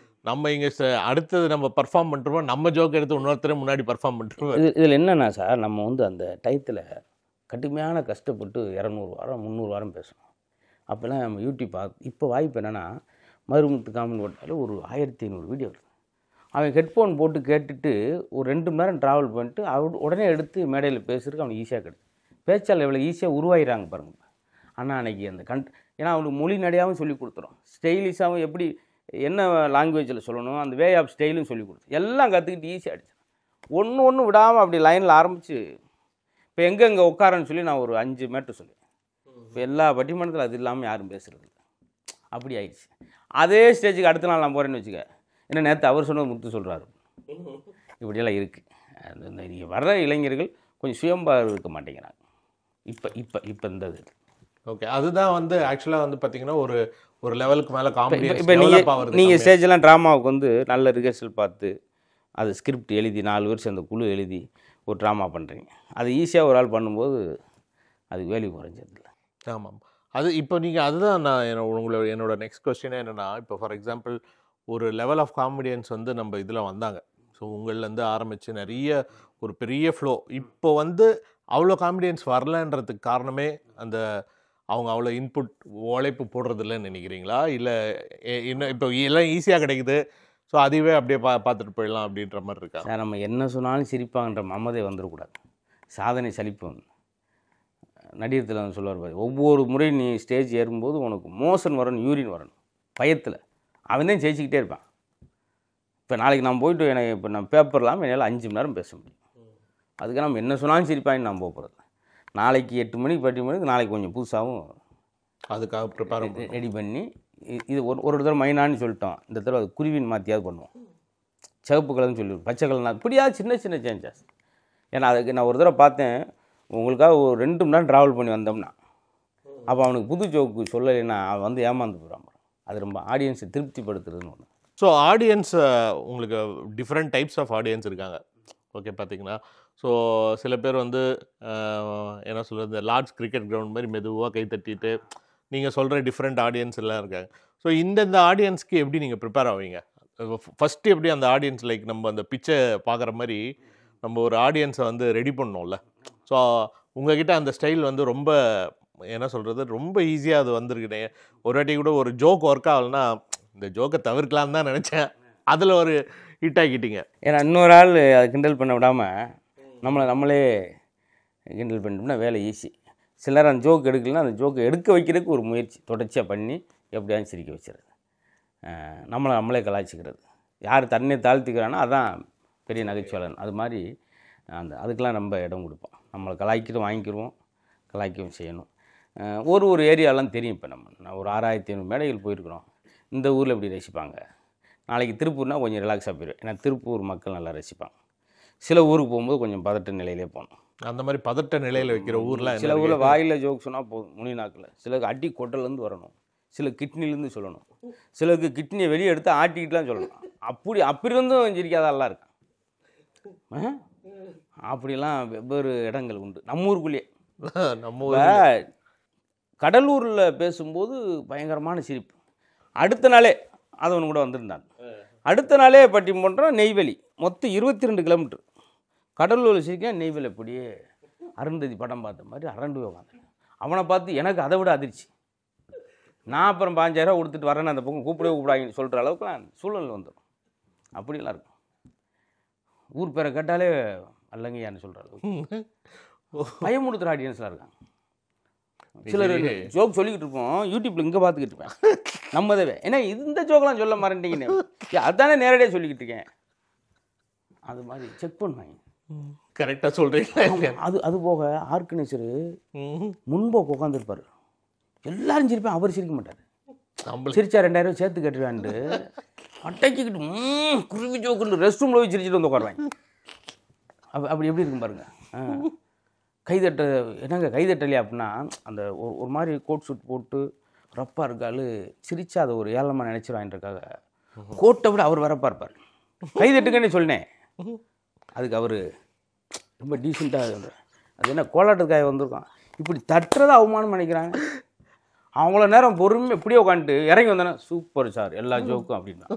Speaker 6: நம்ம இங்கே அடுத்தது நம்ம பர்ஃபார்ம் பண்ணுறோம், நம்ம ஜோக் எடுத்து இன்னொருத்தரை முன்னாடி பர்ஃபார்ம் பண்ணுறோம்.
Speaker 5: இதில் என்னென்னா சார், நம்ம வந்து அந்த டயத்தில் கடுமையான கஷ்டப்பட்டு 200 வாரம் 300 வாரம் பேசணும். அப்போல்லாம் நம்ம யூடியூப் இப்போ வாய்ப்பு என்னென்னா, மருமுத்து காமன் போட்டாலும் ஒரு 1500 வீடியோ வருது. அவன் ஹெட்ஃபோன் போட்டு கேட்டுட்டு ஒரு 2 மணி நேரம் ட்ராவல் பண்ணிட்டு உடனே எடுத்து மேடையில் பேசுறதுக்கு அவனுக்கு ஈஸியாக கிடைக்கும். பேச்சால் எவ்வளோ ஈஸியாக உருவாகிறாங்க பாருங்கள். ஆனால் அன்றைக்கி அந்த ஏன்னா அவனுக்கு மொழி நடையாகவும் சொல்லி கொடுத்துரும், ஸ்டைலிஷாகவும் எப்படி என்ன லாங்குவேஜில் சொல்லணும் அந்த வே ஆஃப் ஸ்டைலும் சொல்லி கொடுத்து எல்லாம் கற்றுக்கிட்டு ஈஸியாக அடிச்சு ஒன்று விடாமல் அப்படி லைனில் ஆரம்பித்து இப்போ எங்கே உட்காரன்னு சொல்லி நான் ஒரு 5 மேட்ரு சொல்லுவேன். இப்போ எல்லா பட்டிமன்றத்தில் அது இல்லாமல் யாரும் பேசுகிறது இல்லை, அப்படி ஆயிடுச்சு. அதே ஸ்டேஜுக்கு அடுத்த நாள் நான் போகிறேன்னு வச்சுக்க, ஏன்னா நேற்று அவர் சொன்னது முத்து சொல்கிறாரு, இப்படியெல்லாம் இருக்குது. இந்த நீங்கள் வர்ற இளைஞர்கள் கொஞ்சம் சுயம்பாக இருக்க மாட்டேங்கிறாங்க இப்போ இந்த இது.
Speaker 6: ஓகே, அதுதான் வந்து ஆக்சுவலாக வந்து பார்த்தீங்கன்னா ஒரு லெவலுக்கு மேலே காமெடி.
Speaker 5: இப்போ நீங்கள் ஸ்டேஜெல்லாம் ட்ராமாவுக்கு வந்து நல்ல ரிஹர்சல் பார்த்து அது ஸ்கிரிப்ட் எழுதி 4 வருஷம் அந்த குழு எழுதி ஒரு ட்ராமா பண்ணுறீங்க, அது ஈஸியாக ஒரு ஆள் பண்ணும்போது அது வேல்யூ குறைஞ்சதில்ல.
Speaker 6: ஆமாம், அது இப்போ நீங்கள் அதுதான் நான் என்னோட நெக்ஸ்ட் கொஸ்டினே என்னென்னா, இப்போ ஃபார் எக்ஸாம்பிள் ஒரு லெவல் ஆஃப் காமெடியன்ஸ் வந்து நம்ம இதில் வந்தாங்க. ஸோ உங்கள்லேருந்து ஆரம்பித்து நிறைய ஒரு பெரிய ஃப்ளோ. இப்போ வந்து அவ்வளோ காமெடியன்ஸ் வரலன்றதுக்கு காரணமே அந்த அவங்க அவ்வளோ இன்புட் உழைப்பு போடுறதில்லன்னு நினைக்கிறீங்களா? இல்லை இன்னும் இப்போ எல்லாம் ஈஸியாக கிடைக்குது, ஸோ அதுவே அப்படியே பார்த்துட்டு போயிடலாம் அப்படின்ற மாதிரி இருக்கா?
Speaker 5: சார், நம்ம என்ன சொன்னாலும் சிரிப்பாங்கன்ற மமதை வந்துடக்கூடாது, சாதனை சலிப்பு வந்து. நடிகத்தில் வந்து சொல்லுவார், ஒவ்வொரு முறை நீ ஸ்டேஜ் ஏறும்போது உனக்கு மோஷன் வரணும், யூரின் வரணும், பயத்தில் அவன் தான் ஜெயிச்சிக்கிட்டே இருப்பான். இப்போ நாளைக்கு நான் போயிட்டு எனக்கு இப்போ நான் பேப்பர் இல்லாமல் என்னால் 5 மணி நேரம் பேச முடியும். அதுக்கு நம்ம என்ன சொன்னாலும் சிரிப்பாங்க நான் போகிறது. நாளைக்கு 8 மணிக்கு 10 மணிக்கு நாளைக்கு கொஞ்சம் புதுசாகவும்
Speaker 6: அதுக்காக ப்ரிப்பேர்
Speaker 5: ரெடி பண்ணி இது ஒரு தடவை மைனான்னு சொல்லிட்டோம், இந்த தடவை அது குருவின் மாற்றியாவது பண்ணுவோம், சிவப்பு கலர்னு சொல்லிடுவோம், பச்சை கலர்னா இப்படியாவது சின்ன சேஞ்சஸ். ஏன்னா அதுக்கு நான் ஒரு தடவை பார்த்தேன், உங்களுக்காக ஒரு 2 மணி நேரம் ட்ராவல் பண்ணி வந்தோம்னா அப்போ அவனுக்கு புது ஜோக்கு சொல்லலைன்னா அவன் வந்து ஏமாந்து போகிறான். அது ரொம்ப ஆடியன்ஸை திருப்திப்படுத்துறதுன்னு ஒன்று.
Speaker 6: ஸோ ஆடியன்ஸ் உங்களுக்கு டிஃப்ரெண்ட் டைப்ஸ் ஆஃப் ஆடியன்ஸ் இருக்காங்க. ஓகே பார்த்தீங்கன்னா, ஸோ சில பேர் வந்து என்ன சொல்கிறது, லார்ட்ஸ் கிரிக்கெட் கிரவுண்ட் மாதிரி மெதுவாக கை தட்டிட்டு நீங்கள் சொல்கிற டிஃப்ரெண்ட் ஆடியன்ஸ் எல்லாம் இருக்காங்க. ஸோ இந்த ஆடியன்ஸ்க்கு எப்படி நீங்கள் ப்ரிப்பேர் ஆவீங்க? ஃபஸ்ட்டு எப்படி அந்த ஆடியன்ஸ் லைக் நம்ம அந்த பிச்சை பார்க்குற மாதிரி நம்ம ஒரு ஆடியன்ஸை வந்து ரெடி பண்ணோம்ல. ஸோ உங்ககிட்ட அந்த ஸ்டைல் வந்து ரொம்ப என்ன சொல்கிறது, ரொம்ப ஈஸியாக அது வந்திருக்குனே. ஒரு வாட்டி கூட ஒரு ஜோக் ஒர்க் ஆகலைன்னா இந்த ஜோக்கை தவிர்க்கலான்னு தான் நினச்சேன், அதில் ஒரு ஹிட் ஆக்கிட்டீங்க.
Speaker 5: ஏன்னா இன்னொரு ஆள் அதை கிண்டல் பண்ண விடாமல் நம்மளே கிண்டல் பண்ணிட்டோம்னா வேலை ஈஸி. சிலர் அந்த ஜோக் எடுக்கலன்னா அந்த ஜோக்கை எடுக்க வைக்கிறதுக்கு ஒரு முயற்சி தொடர்ச்சியாக பண்ணி எப்படியாவது சிரிக்க வச்சுருது, நம்மளே கலாய்ச்சிக்கிறது. யார் தன்னை தாழ்த்திக்கிறானோ அதான் பெரிய நகைச்சுவாளன். அது மாதிரி அதுக்கெலாம் ரொம்ப இடம் கொடுப்போம். நம்மளை கலாய்க்கிறோம், வாங்கிக்கிறோம், கலாய்க்கவும் செய்யணும். ஒரு ஏரியாலாம் தெரியும். இப்போ நான் ஒரு 6500 மேடைகள் போயிருக்கிறோம். இந்த ஊரில் எப்படி ரசிப்பாங்க, நாளைக்கு திருப்பூர்னால் கொஞ்சம் ரிலாக்ஸாக போயிடுவேன். ஏன்னா திருப்பூர் மக்கள் நல்லா ரசிப்பாங்க. சில ஊருக்கு போகும்போது கொஞ்சம் பதட்ட நிலையிலே போகணும்.
Speaker 6: அந்த மாதிரி பதட்ட நிலையில் வைக்கிற ஊரில்
Speaker 5: சில ஊரில் வாயில் ஜோக் சொன்னால் போதும், முனி நாக்கில். சிலருக்கு அடி கொட்டலேருந்து வரணும், சில கிட்னிலேருந்து சொல்லணும், சிலருக்கு கிட்னியை வெளியே எடுத்து ஆட்டிக்கிட்டுலாம் சொல்லணும். அப்படி இருந்தும் சிரிக்காதெல்லாம் இருக்கான். அப்படிலாம் வெவ்வேறு இடங்கள் உண்டு நம்ம ஊருக்குள்ளேயே. கடலூரில் பேசும்போது பயங்கரமான சிரிப்பு. அடுத்த நாளே அதவன் கூட வந்திருந்தான். அடுத்த நாளே பட்டிமன்றம் நெய்வேலி, மொத்தம் 22 கிலோமீட்டர். கடலூரில் சிரிக்க நெய்வேலி அப்படியே அருந்ததி படம் பார்த்த மாதிரி அரண்டு உட்காந்து அவனை பார்த்து எனக்கு அதை விட அதிர்ச்சி. நான் அப்புறம் 5000 ரூபா கொடுத்துட்டு வரேன்னு அந்த பக்கம் கூப்பிடாங்கன்னு சொல்கிற அளவுக்குலாம் சூழல் வந்துடும். அப்படிலாம் இருக்கும். ஊர் பேரை கேட்டாலே அல்லங்கயான்னு சொல்கிற அளவுக்கு பயமுடுத்துகிற ஆடியன்ஸ்லாம் இருக்காங்க. சிலர் ஜோக் சொல்லிக்கிட்டு இருப்போம், யூடியூப்பில் இங்கே பார்த்துக்கிட்டு இருப்பேன் நம்மதவே. ஏன்னா இந்த ஜோக்கெலாம் சொல்ல மாட்டேங்கன்னு அதானே நேரடியாக சொல்லிக்கிட்டு இருக்கேன். அது மாதிரி செக் பண்ணுவாங்க.
Speaker 6: கரெக்டாக சொல்கிறீங்க.
Speaker 5: அது போக ஆர்கனைசரு முன்போக்கு உட்காந்துருப்பார், எல்லாரும் சிரிப்பேன், அவர் சிரிக்க மாட்டார். சிரிச்சா 2000 சேர்த்து கட்டுவான்ட்டு அட்டைக்கிட்டு குருவி ஜோக்குன்னு ரெஸ்ட் ரூமில் போய் சிரிச்சுட்டு வந்து உட்காருவாங்க. அப்படி எப்படி இருக்கும் பாருங்கள். கைதட்ட என்னங்க கைதட்டலையா அப்படின்னா அந்த ஒரு மாதிரி கோட் சூட் போட்டு ரப்பாக இருக்காள் சிரிச்சா அதை ஒரு ஏழமாக நினச்சிருவான்றக்காக கோட்டை விட அவர் வரப்பா இருப்பார். கைதட்டுங்கன்னு சொன்னேன். அதுக்கு அவர் ரொம்ப டீசெண்டாக அது என்ன கோலாட்டத்துக்காக வந்திருக்கான், இப்படி தட்டுறதை அவமானம் நினைக்கிறாங்க. அவங்கள நேரம் பொறுமை எப்படியோ உட்காந்துட்டு இறங்கி வந்தேன்னா சூப்பர் சார் எல்லா ஜோக்கும் அப்படின்னா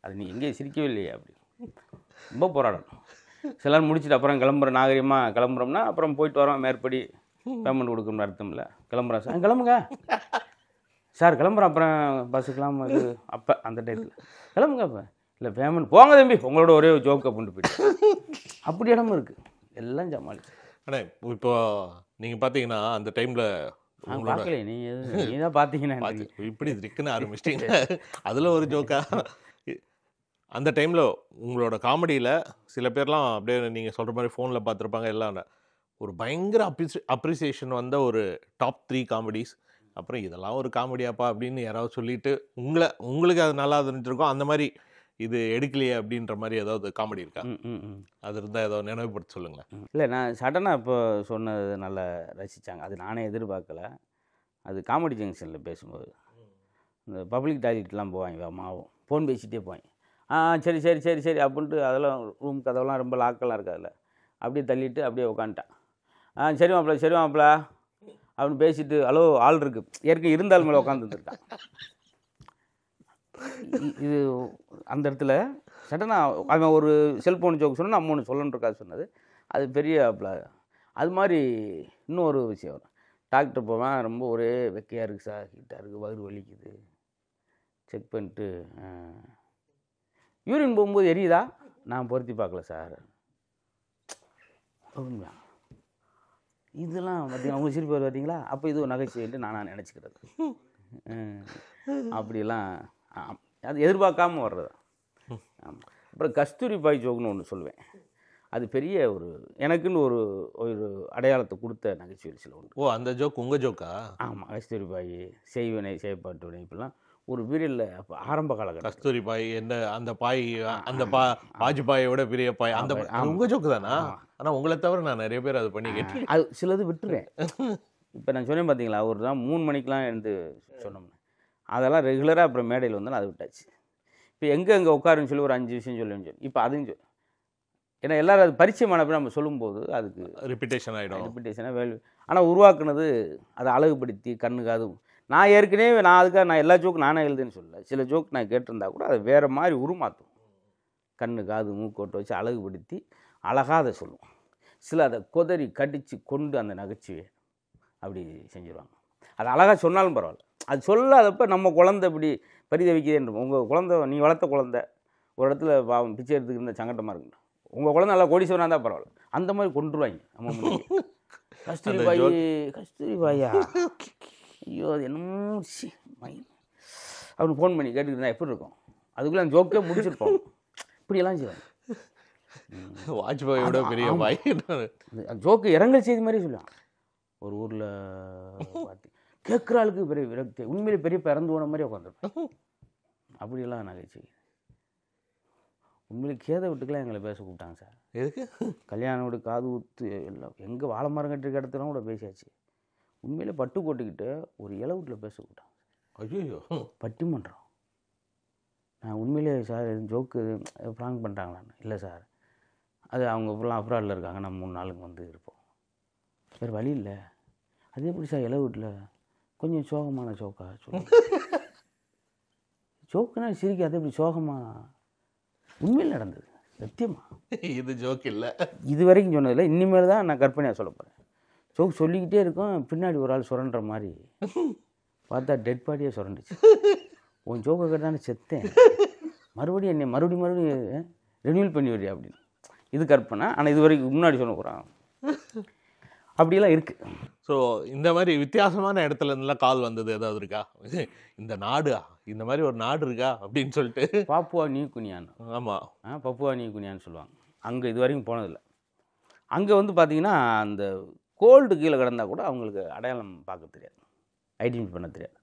Speaker 5: அது நீ எங்கேயும் சிரிக்கவே இல்லையே அப்படி ரொம்ப போராடணும். சிலர் முடிச்சுட்டு அப்புறம் கிளம்புறோம், நாகரிகமாக கிளம்புறோம்னா அப்புறம் போயிட்டு வரோம், மேற்படி பேமெண்ட் கொடுக்கணும்னு அர்த்தம் இல்லை. கிளம்புறோம் சார், கிளம்புங்க சார், கிளம்புறோம் அப்புறம் பஸ்ஸுக்கெல்லாம் அது அப்போ அந்த டேட்டில் கிளம்புங்க. அப்போ இல்லை பேமெண்ட் போங்க தம்பி உங்களோட ஒரே ஜோக்கு அப்படின்ட்டு போயிட்டு அப்படி இடமும் இருக்குது. எல்லாம் சமாளிச்சு.
Speaker 6: ஆனால் இப்போ நீங்கள் பார்த்தீங்கன்னா அந்த டைமில்
Speaker 5: பார்க்கல, நீ தான் பார்த்தீங்கன்னா
Speaker 6: இப்படி இருக்குன்னு ஆரம்பிச்சிட்டீங்க. அதில் ஒரு ஜோக்கா அந்த டைமில் உங்களோட காமெடியில் சில பேர்லாம் அப்படியே நீங்கள் சொல்கிற மாதிரி ஃபோனில் பார்த்துருப்பாங்க. எல்லாம் ஒரு பயங்கர அப்ரிசியேஷன் வந்த ஒரு டாப் 3 காமெடிஸ், அப்புறம் இதெல்லாம் ஒரு காமெடியாப்பா அப்படின்னு யாராவது சொல்லிட்டு உங்களுக்கு அது நல்லா இருந்துருக்கும். அந்த மாதிரி இது எடுக்கலையே அப்படின்ற மாதிரி ஏதாவது காமெடி இருக்கா? அது இருந்தால் ஏதாவது நினைவுபடுத்த சொல்லுங்களேன்.
Speaker 5: இல்லை, நான் சடனாக இப்போ சொன்னது நல்லா ரசித்தாங்க. அது நானே எதிர்பார்க்கல. அது காமெடி ஜங்ஷனில் பேசும்போது இந்த பப்ளிக் டாய்லெட்லாம் போவாங்க, மாவும் ஃபோன் பேசிகிட்டே போவாங்க. சரி சரி சரி சரி அப்படின்ட்டு அதெல்லாம் ரூம் கதவெல்லாம் ரொம்ப லாக்கெல்லாம் இருக்காதுல்ல, அப்படியே தள்ளிட்டு அப்படியே உட்காந்துட்டான். சரி மாப்பிள்ள சரி மாப்பிள்ள அப்படின்னு பேசிட்டு ஹலோ ஆள் இருக்குது ஏற்கனவே இருந்தால் மேலே உட்காந்துருக்கான். இது அந்த இடத்துல சடனாக அவன் ஒரு செல்ஃபோன் ஜோக் சொன்னால் நம்ம ஒன்று சொல்லணுன்றக்காக சொன்னது அது பெரிய அது மாதிரி இன்னொரு விஷயம் வரும். டாக்டர் போவேன், ரொம்ப ஒரே வெக்கையாக இருக்குது சார், ஹீட்டாக இருக்குது, வயிறு வலிக்குது, செக் பண்ணிட்டு யூரின் போகும்போது எரியுதா, நான் பொருத்தி பார்க்கல சார் அப்படின்னா இதெல்லாம் பார்த்தீங்கன்னா அவங்க சிரிப்பு பார்த்தீங்களா, அப்போ இது ஒரு நகைச்சுவைன்ட்டு நானாக நினச்சிக்கிறது. அப்படிலாம் அது எதிர்பார்க்காம வர்றது. ஆமாம். அப்புறம் கஸ்தூரி பாய் ஜோக்குன்னு ஒன்று சொல்லுவேன். அது பெரிய ஒரு எனக்குன்னு ஒரு அடையாளத்தை கொடுத்த நகைச்சுவை சில ஒன்று.
Speaker 6: அந்த ஜோக் உங்கள் ஜோக்கா?
Speaker 5: ஆமாம். கஸ்தூரி பாய், செய்வினை செய்யப்பாட்டு வினை, இப்படிலாம் ஒரு பீரியடில் அப்போ ஆரம்ப காலகட்டம்.
Speaker 6: கஸ்தூரி பாய் என்ன அந்த பாய் அந்த வாஜ்பாயோட பெரிய பாய் அந்த உங்கள் ஜோக்கு தானா? ஆனால் உங்களை தவிர நான் நிறைய பேர் அது பண்ணி கேட்டேன்.
Speaker 5: அது சிலது விட்டுருவேன். இப்போ நான் சொன்னேன் பார்த்தீங்களா, அவர் தான் 3 மணிக்கெலாம் எழுந்து சொன்னோம்னு, அதெல்லாம் ரெகுலராக அப்புறம் மேடையில் வந்தாலும் அதை விட்டாச்சு. இப்போ எங்கே உட்காருன்னு சொல்லி ஒரு 5 விஷயம் சொல்லுன்னு சொல்லி இப்போ அதையும் சொல்லு. ஏன்னா எல்லோரும் அது பரிச்சயமான போய் நம்ம சொல்லும்போது அதுக்கு
Speaker 6: ரிப்பீட்டேஷன் ஆகிடும்.
Speaker 5: ரிப்பீட்டேஷனாக வேல்யூ. ஆனால் உருவாக்குனது அதை அழகுபடுத்தி கண்ணுக்கு அதுவும் நான் ஏற்கனவே நான் எல்லா ஜோக்கும் நானே எழுதுன்னு சொல்லலை. சில ஜோக் நான் கேட்டிருந்தா கூட அதை வேறு மாதிரி உருமாற்றும். கண்ணு காது மூக்கோட்டை வச்சு அழகுபடுத்தி அழகாக அதை சொல்லுவோம். சில அதை கொதறி கடித்து கொண்டு அந்த நகைச்சுவையை அப்படி செஞ்சுருவாங்க. அது அழகாக சொன்னாலும் பரவாயில்ல. அது சொல்லாதப்போ நம்ம குழந்தை இப்படி பரிதவிக்குதுன்ற உங்கள் குழந்தை நீ வளர்த்த குழந்தை ஒரு இடத்துல பாவம் பிச்சை எடுத்துக்கிட்டு இருந்த சங்கட்டமாக இருக்குங்க. உங்கள் குழந்தை நல்லா கோடீஸ்வரனாக இருந்தால் பரவாயில்ல. அந்த மாதிரி கொண்டுருவாங்க நம்ம முன்னாடி. கஸ்தூரி பாயா ஐயோ அது என்னமோ அவனுக்கு ஃபோன் பண்ணி கேட்டுக்கிட்டு எப்படி இருக்கும், அதுக்குள்ளே அந்த ஜோக்கே முடிச்சிருப்போம். இப்படியெல்லாம் செய்வாங்க.
Speaker 6: வாஜ்பாயோட பெரிய பாய்
Speaker 5: ஜோக்கு இரங்கல் செய்தி மாதிரி சொல்லுவாங்க. ஒரு ஊரில் பார்த்து கேட்குற ஆளுக்கு பெரிய விரக்தி, உண்மையிலே பெரிய இறந்து போன மாதிரி உட்காந்துருப்பேன். அப்படியெல்லாம் நகைச்சுவை. உண்மையிலே கேதை விட்டுக்கெல்லாம் எங்களை பேச கூப்பிட்டாங்க சார்.
Speaker 6: எதுக்கு?
Speaker 5: கல்யாணம் வீடு காது ஊத்து எல்லாம் எங்கே வாழை மரம் கட்டிருக்க இடத்துலாம் கூட பேசியாச்சு. உண்மையிலே பட்டு போட்டுக்கிட்டு ஒரு இலை வீட்டில் பேச கூப்பிட்டாங்க.
Speaker 6: ஐயோ
Speaker 5: பட்டிமன்றம். நான் உண்மையிலே சார் ஜோக்கு ப்ராங்க் பண்ணுறாங்களான்னு. இல்லை சார், அது அவங்க இப்போலாம் அப்ராடில் இருக்காங்க, நம்ம 3 நாளுக்கு வந்து இருப்போம், வேறு வழி இல்லை. அது எப்படி சார் இலை வீட்டில் கொஞ்சம் சோகமான ஜோக்கா சொல்லுங்க. ஜோக்குன்னா சிரிக்க, அது எப்படி சோகமாக உண்மையில் நடந்தது சத்தியமா.
Speaker 6: இது ஜோக் இல்லை,
Speaker 5: இது வரைக்கும் சொன்னதில்லை. இனிமேல் தான் நான் கற்பனையாக சொல்ல போகிறேன். ஜோக் சொல்லிக்கிட்டே இருக்கோம், பின்னாடி ஒரு ஆள் சுரண்டுற மாதிரி பார்த்தா டெட் பாடியே சுரண்டுச்சு. உன் ஜோக்கை கேட்டானே செத்தேன், மறுபடியும் என்னை மறுபடியும் ரெனியூல் பண்ணி வரியா அப்படின்னு. இது கற்பனை. ஆனால் இது வரைக்கும் முன்னாடி சொல்ல போகிறான். அப்படியெல்லாம் இருக்குது.
Speaker 6: ஸோ இந்த மாதிரி வித்தியாசமான இடத்துல இருந்தெல்லாம் கால் வந்தது ஏதாவது இருக்கா? இந்த நாடா, இந்த மாதிரி ஒரு நாடு இருக்கா அப்படின்னு சொல்லிட்டு.
Speaker 5: பாப்புவா நியூ கினியான்னு.
Speaker 6: ஆமாம்,
Speaker 5: பப்புவா நியூ கினியான்னு சொல்லுவாங்க. அங்கே இது வரைக்கும் போனதில்லை. அங்கே வந்து பார்த்திங்கன்னா அந்த கோல்டு கீழே கிடந்தால் கூட அவங்களுக்கு அடையாளம் பார்க்க தெரியாது, ஐடென்டிஃபை பண்ண தெரியாது.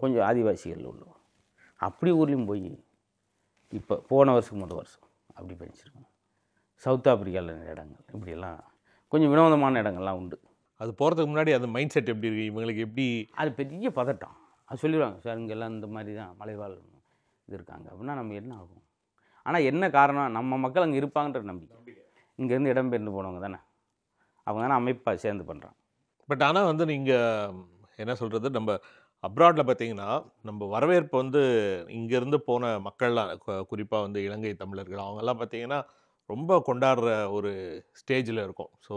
Speaker 5: கொஞ்சம் ஆதிவாசிகள் உள்ள அப்படி ஊர்லேயும் போய் இப்போ போன வருஷம் முதல் வருஷம் அப்படி பண்ணிச்சிருக்கோம். சவுத் ஆப்பிரிக்காவில் நிறைய இடங்கள் இப்படியெல்லாம் கொஞ்சம் வினோதமான இடங்கள்லாம் உண்டு.
Speaker 6: அது போகிறதுக்கு முன்னாடி அந்த மைண்ட் செட் எப்படி இருக்குது இவங்களுக்கு? எப்படி அது
Speaker 5: பெரிய பதட்டம். அது சொல்லிடுவாங்க சார் இங்கெல்லாம் இந்த மாதிரி தான் மலைவாழ் இது இருக்காங்க அப்படின்னா நம்ம என்ன ஆகும். ஆனால் என்ன காரணம், நம்ம மக்கள் அங்கே இருப்பாங்கன்ற நம்பிக்கை. இங்கேருந்து இடம்பெயர்ந்து போனவங்க தானே, அவங்க தானே அமைப்பாக சேர்ந்து பண்ணுறாங்க.
Speaker 6: பட் ஆனால் வந்து நீங்கள் என்ன சொல்கிறது, நம்ம அப்ராடில் பார்த்தீங்கன்னா நம்ம வரவேற்பு வந்து இங்கேருந்து போன மக்கள்லாம் குறிப்பாக வந்து இலங்கை தமிழர்கள் அவங்கெல்லாம் பார்த்தீங்கன்னா ரொம்ப கொண்டாடுற ஒரு ஸ்டேஜில் இருக்கும். ஸோ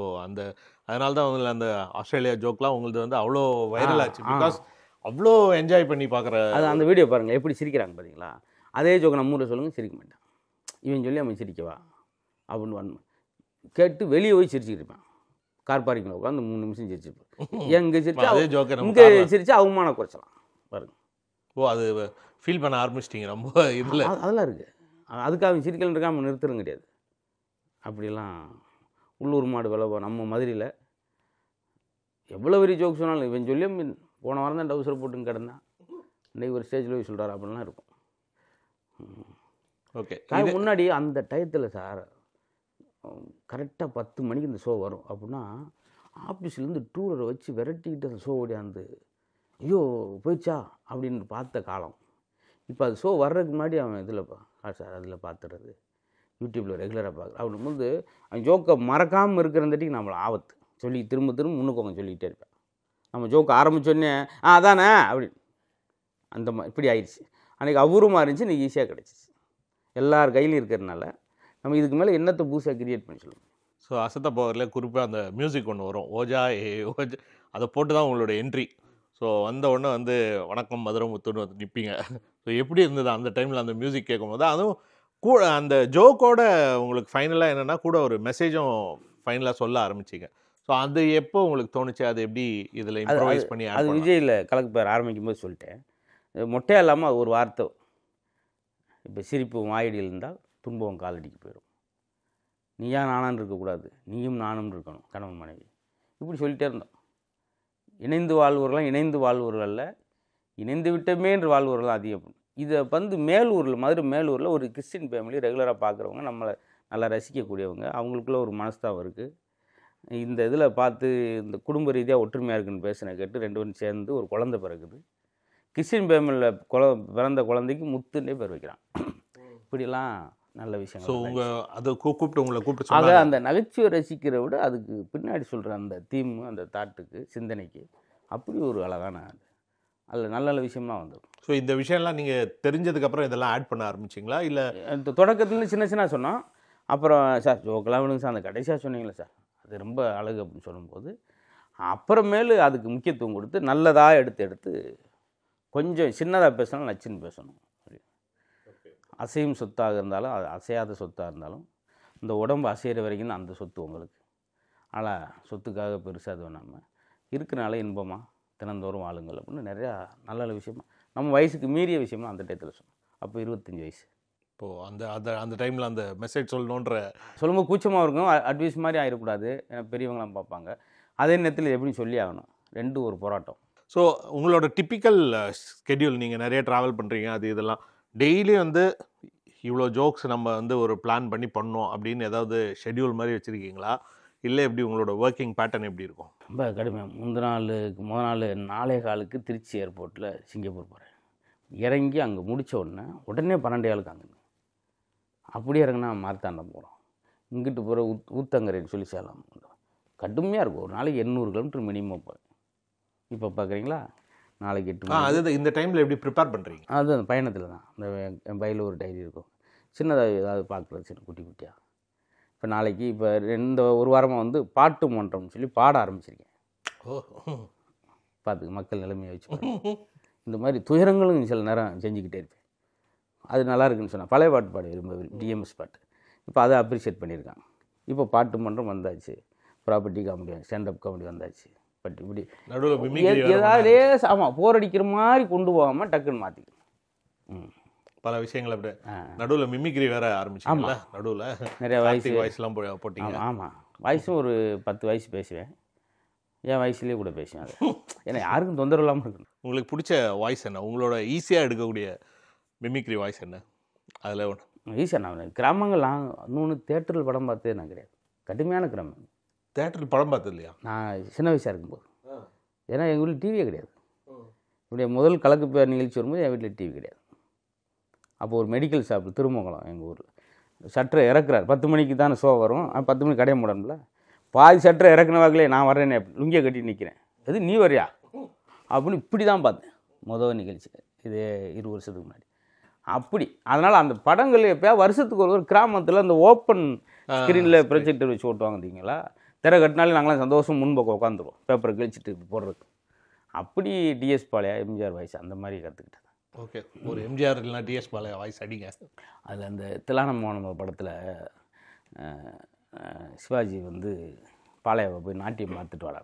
Speaker 6: அதனால தான் அவங்க அந்த ஆஸ்திரேலியா ஜோக்லாம் உங்களுக்கு வந்து அவ்வளோ வைரல் ஆச்சு. பிகாஸ் அவ்வளோ என்ஜாய் பண்ணி பார்க்குற
Speaker 5: அது அந்த வீடியோ பாருங்கள் எப்படி சிரிக்கிறாங்க பார்த்தீங்களா. அதே ஜோக்கு நம்ம ஊரில் சொல்லுங்கள் சிரிக்க மாட்டான். இவன் சொல்லி அவன் சிரிக்கவா அப்படின்னு வன்மை கேட்டு வெளியே போய் சிரிச்சுக்கிட்டு இருப்பான். கார் பார்க்கிங்கில் உட்காந்து 3 நிமிஷம் சிரிச்சிருப்பேன். எங்கே சிரிச்சா
Speaker 6: அதே ஜோக்கை
Speaker 5: இங்கே சிரிச்சா அவமானம் குறைச்சலாம் பாருங்க.
Speaker 6: ஓ, அது ஃபீல் பண்ண ஆரம்பிச்சிட்டிங்க ரொம்ப இதில்.
Speaker 5: அதெல்லாம் இருக்குது. அதுக்காக அவன் சிரிக்கலன்னு இருக்கா அவன் நிறுத்துறது கிடையாது. அப்படிலாம் உள்ளூர் மாடு விளவா நம்ம மதுரையில் எவ்வளோ பெரிய ஜோக் சொன்னாலும் இவன் சொல்லி போன வாரம் தான் டவுசர் போட்டுன்னு கிடந்தான், இன்றைக்கி ஒரு ஸ்டேஜில் போய் சொல்கிறார் அப்படின்லாம் இருக்கும்.
Speaker 6: ஓகே,
Speaker 5: முன்னாடி அந்த டயத்தில் சார் கரெக்டாக 10 மணிக்கு இந்த ஷோ வரும் அப்படின்னா ஆஃபீஸ்லேருந்து டூரை வச்சு விரட்டிக்கிட்டு அந்த ஷோ ஓடியாந்து ஐயோ போயிடுச்சா அப்படின்னு பார்த்த காலம். இப்போ அது ஷோ வர்றதுக்கு முன்னாடி அவன் இதில் சார் அதில் பார்த்துறது யூடியூப்பில் ரெகுலராக பார்க்குறேன். அவனுக்கு வந்து அவன் ஜோக்கை மறக்காமல் இருக்கிறந்தட்டிக்கு நம்மளை ஆபத்து சொல்லி திரும்ப முன்னுக்கு அவங்க சொல்லிக்கிட்டே இருப்பேன். நம்ம ஜோக்கை ஆரம்பித்தோடனே அதானே அப்படின்னு அந்த மாதிரி இப்படி ஆயிடுச்சு. அன்றைக்கி அபூர்வமாக இருந்துச்சு, இன்றைக்கி ஈஸியாக கிடச்சிச்சு. எல்லார் கையிலையும் இருக்கிறதுனால நம்ம இதுக்கு மேலே என்னத்தை புதுசாக கிரியேட் பண்ணி சொல்லுவோம்.
Speaker 6: ஸோ அசத்த பவரில் குறிப்பாக அந்த மியூசிக் ஒன்று வரும், ஓஜா ஓஜா, அதை போட்டு தான் உங்களோட என்ட்ரி. ஸோ வந்த உடனே வந்து வணக்கம் மதுரமுத்துன்னு வந்து நிற்பீங்க. ஸோ எப்படி இருந்தது அந்த டைமில் அந்த மியூசிக் கேட்கும்போது? அதுவும் கூட அந்த ஜோக்கோட உங்களுக்கு ஃபைனலாக என்னென்னா கூட ஒரு மெசேஜும் ஃபைனலாக சொல்ல ஆரம்பிச்சிங்க. ஸோ அது எப்போ உங்களுக்கு தோணுச்சு? அது எப்படி இதில் இம்ப்ரவைஸ் பண்ணி?
Speaker 5: அது விஜயில் கலக்கு பேர் ஆரம்பிக்கும் போது சொல்லிட்டேன், மொட்டையாக இல்லாமல் ஒரு வார்த்தை, இப்போ சிரிப்பு வாயடியில் இருந்தால் துன்பம் காலடிக்கு போயிடும், நீயா நானான்னு இருக்கக்கூடாது, நீயும் நானும் இருக்கணும், கணவன் மனைவி, இப்படி சொல்லிகிட்டே இருந்தோம். இணைந்து வாழ்வர்கள்லாம் இணைந்து வாழ்வர்கள்ல இணைந்து விட்டமே என்று வாழ்வர்கள் அதிகம். இதை வந்து மேலூரில் மதுரை மேலூரில் ஒரு கிறிஸ்டின் ஃபேமிலி ரெகுலராக பார்க்குறவங்க, நம்மளை நல்லா ரசிக்கக்கூடியவங்க, அவங்களுக்குள்ள ஒரு மனஸ்தாபம் இருக்குது. இந்த இதில் பார்த்து இந்த குடும்ப ரீதியாக ஒற்றுமையாக இருக்குன்னு பேசின கேட்டு 2 பேரும் சேர்ந்து ஒரு குழந்தை பிறகுது. கிறிஸ்டின் ஃபேமிலியில் பிறந்த குழந்தைக்கு முத்துன்னே பேர் வைக்கிறான். இப்படிலாம் நல்ல
Speaker 6: ஸோ
Speaker 5: விஷயம்.
Speaker 6: உங்கள் அதை கூப்பிட்டு உங்களை கூப்பிட்டு
Speaker 5: ஆக
Speaker 6: சொன்னாங்க.
Speaker 5: அந்த நகைச்சுவை ரசிக்கிற விட அதுக்கு பின்னாடி சொல்கிற அந்த தீம், அந்த தாட்டுக்கு, சிந்தனைக்கு அப்படி ஒரு அழகான அதில் நல்ல நல்ல விஷயம்லாம் வந்தது.
Speaker 6: ஸோ இந்த விஷயம்லாம் நீங்கள் தெரிஞ்சதுக்கப்புறம் இதெல்லாம் ஆட் பண்ண ஆரம்பிச்சிங்களா இல்லை?
Speaker 5: தொடக்கத்துலேருந்து சின்ன சின்ன சொன்னோம். அப்புறம் சார் ஜோக்கெல்லாம் விடுங்க சார், அந்த கடைசியாக சொன்னீங்களே சார் அது ரொம்ப அழகு அப்படின்னு சொல்லும்போது அப்புறமேலு அதுக்கு முக்கியத்துவம் கொடுத்து நல்லதாக எடுத்து கொஞ்சம் சின்னதாக பேசணும், நச்சுன்னு பேசணும். அசையும் சொத்தாக இருந்தாலும் அது அசையாத சொத்தாக இருந்தாலும் இந்த உடம்பு அசைகிற வரைக்கும் அந்த சொத்து உங்களுக்கு. ஆனால் சொத்துக்காக பெருசாக அது வேணாமல் இருக்கிறனால இன்பமாக தினந்தோறும் வாழுங்கள் அப்படின்னு நிறையா நல்ல நல்ல விஷயமா நம்ம வயசுக்கு மீறிய விஷயமா அந்த டயத்தில் சொன்னோம். அப்போ 25 வயசு.
Speaker 6: இப்போது அந்த அந்த அந்த டைமில் அந்த மெசேஜ் சொல்லணுன்ற
Speaker 5: சொல்லும்போது கூச்சமாக இருக்கும், அட்வைஸ் மாதிரி ஆகிடக்கூடாது, பெரியவங்களாம் பார்ப்பாங்க. அதே நேரத்தில் எப்படி சொல்லி ஆகணும், 2 ஒரு போராட்டம்.
Speaker 6: ஸோ உங்களோட டிப்பிக்கல் ஸ்கெடியூல், நீங்கள் நிறைய ட்ராவல் பண்ணுறீங்க, அது இதெல்லாம் டெய்லி வந்து இவ்வளோ ஜோக்ஸ் நம்ம வந்து ஒரு பிளான் பண்ணி பண்ணோம் அப்படின்னு ஏதாவது ஷெட்யூல் மாதிரி வச்சுருக்கீங்களா? இல்லை எப்படி உங்களோட ஒர்க்கிங் பேட்டர்ன் எப்படி இருக்கும்?
Speaker 5: ரொம்ப கடுமையாக முத நாள் 4:15 திருச்சி ஏர்போர்ட்டில் சிங்கப்பூர் போகிறேன். இறங்கி அங்கே முடித்த உடனே 12 அங்கே அப்படியே இறங்கினா மார்த்தாண்டம் போகிறோம். இங்கிட்டு போகிற ஊத்தங்கரைன்னு சொல்லி சேலம். கடுமையாக இருக்கும். ஒரு நாளைக்கு 800 கிலோமீட்டர் மினிமம் போகிறேன். இப்போ பார்க்குறீங்களா, நாளைக்கு 8 மணி.
Speaker 6: அது இந்த டைமில் எப்படி ப்ரிப்பேர் பண்ணுறீங்க? அது
Speaker 5: அந்த பயணத்தில் தான். இந்த என் பையில் ஒரு டைரி இருக்கும், சின்னதாக ஏதாவது பார்க்குறது, சின்ன குட்டி குட்டியாக. இப்போ நாளைக்கு இந்த ஒரு வாரமாக வந்து பாட்டு மன்றம்னு சொல்லி பாட ஆரம்பிச்சிருக்கேன். பார்த்துக்கு மக்கள் நிலைமையை வச்சு இந்த மாதிரி துயரங்களும் சில நேரம் செஞ்சுக்கிட்டே இருப்பேன். அது நல்லா இருக்குன்னு சொன்னேன். பழைய பாட்டு பாடு ரொம்ப டிஎம்எஸ் பாட்டு. இப்போ அதை அப்ரிஷியேட் பண்ணியிருக்காங்க. இப்போ பாட்டு மன்றம் வந்தாச்சு, ப்ராப்பர்ட்டி காமெடி, ஸ்டாண்டப் காமெடி வந்தாச்சு. பட் இப்படி
Speaker 6: நடுவில்
Speaker 5: ஏதாவது ஆமாம் போர் அடிக்கிற மாதிரி கொண்டு போகாமல் டக்குன்னு மாற்றிக்கணும்.
Speaker 6: பல விஷயங்கள் அப்படி நடுவில் மிமிக்ரி வேற ஆரம்பிச்சிங்களா? நடுவில்
Speaker 5: நிறைய
Speaker 6: வாய்ஸ்லாம் போட்டிங்க.
Speaker 5: ஆமாம், வாய்ஸும் ஒரு 10 வயசு பேசுவேன். என் வயசுலேயே கூட பேசுவேன். அது ஏன்னா யாருக்கும் தொந்தரவு இல்லாமல் இருக்கணும்.
Speaker 6: உங்களுக்கு பிடிச்ச வாய்ஸ் என்ன? உங்களோட ஈஸியாக எடுக்கக்கூடிய மிமிக்ரி வாய்ஸ் என்ன? அதில் ஒன்று
Speaker 5: ஈஸியாக நான் கிராமங்கள்லாம் இன்னொன்று தேட்டரில் படம் பார்த்தே நான் கிடையாது. கடுமையான கிராமம்.
Speaker 6: தேட்டரில் படம் பார்த்தது இல்லையா?
Speaker 5: நான் சின்ன வயசாக இருக்கும்போது. ஏன்னா எங்கள் வீட்டில் டிவியே கிடையாது. என்னுடைய முதல் கலக்கு பேர் நிகழ்ச்சி வரும்போது என் வீட்டில் டிவி கிடையாது. அப்போ ஒரு மெடிக்கல் ஷாப்பு திருமங்கலம் எங்கள் ஊரில் சட்டரை இறக்குறாரு. 10 மணிக்கு தானே ஷோ வரும். 10 மணிக்கு கடைய முடியல. பாதி சட்டரை இறக்குன வாக்கிலே நான் வர்றேனே, லுங்கியை கட்டி நிற்கிறேன். எது நீ வரியா அப்படின்னு இப்படி தான் பார்த்தேன் முதல் நிகழ்ச்சி. இது 20 வருஷத்துக்கு முன்னாடி. அப்படி அதனால் அந்த படங்கள் எப்போயா வருஷத்துக்கு ஒரு கிராமத்தில் அந்த ஓப்பன் ஸ்க்ரீனில் ப்ரொஜெக்டர் வச்சு ஓட்டுவாங்க. பார்த்தீங்களா, திரை கட்டினாலே நாங்களாம் சந்தோஷம் முன்பக்கம் உட்காந்துருவோம் பேப்பரை கிழிச்சிட்டு போடுறதுக்கு. அப்படி டிஎஸ் பாளையா, எம்ஜிஆர் வாய்ஸ் அந்த மாதிரி கற்றுக்கிட்டேன்.
Speaker 6: ஓகே, ஒரு எம்ஜிஆர் இல்லைனா டிஎஸ் பாளையா வாய்ஸ் அடிங்க.
Speaker 5: அதில் அந்த திலானம் மோனம் படத்தில் சிவாஜி வந்து பாளையாவை போய் நாட்டியம் பார்த்துட்டு வாடா,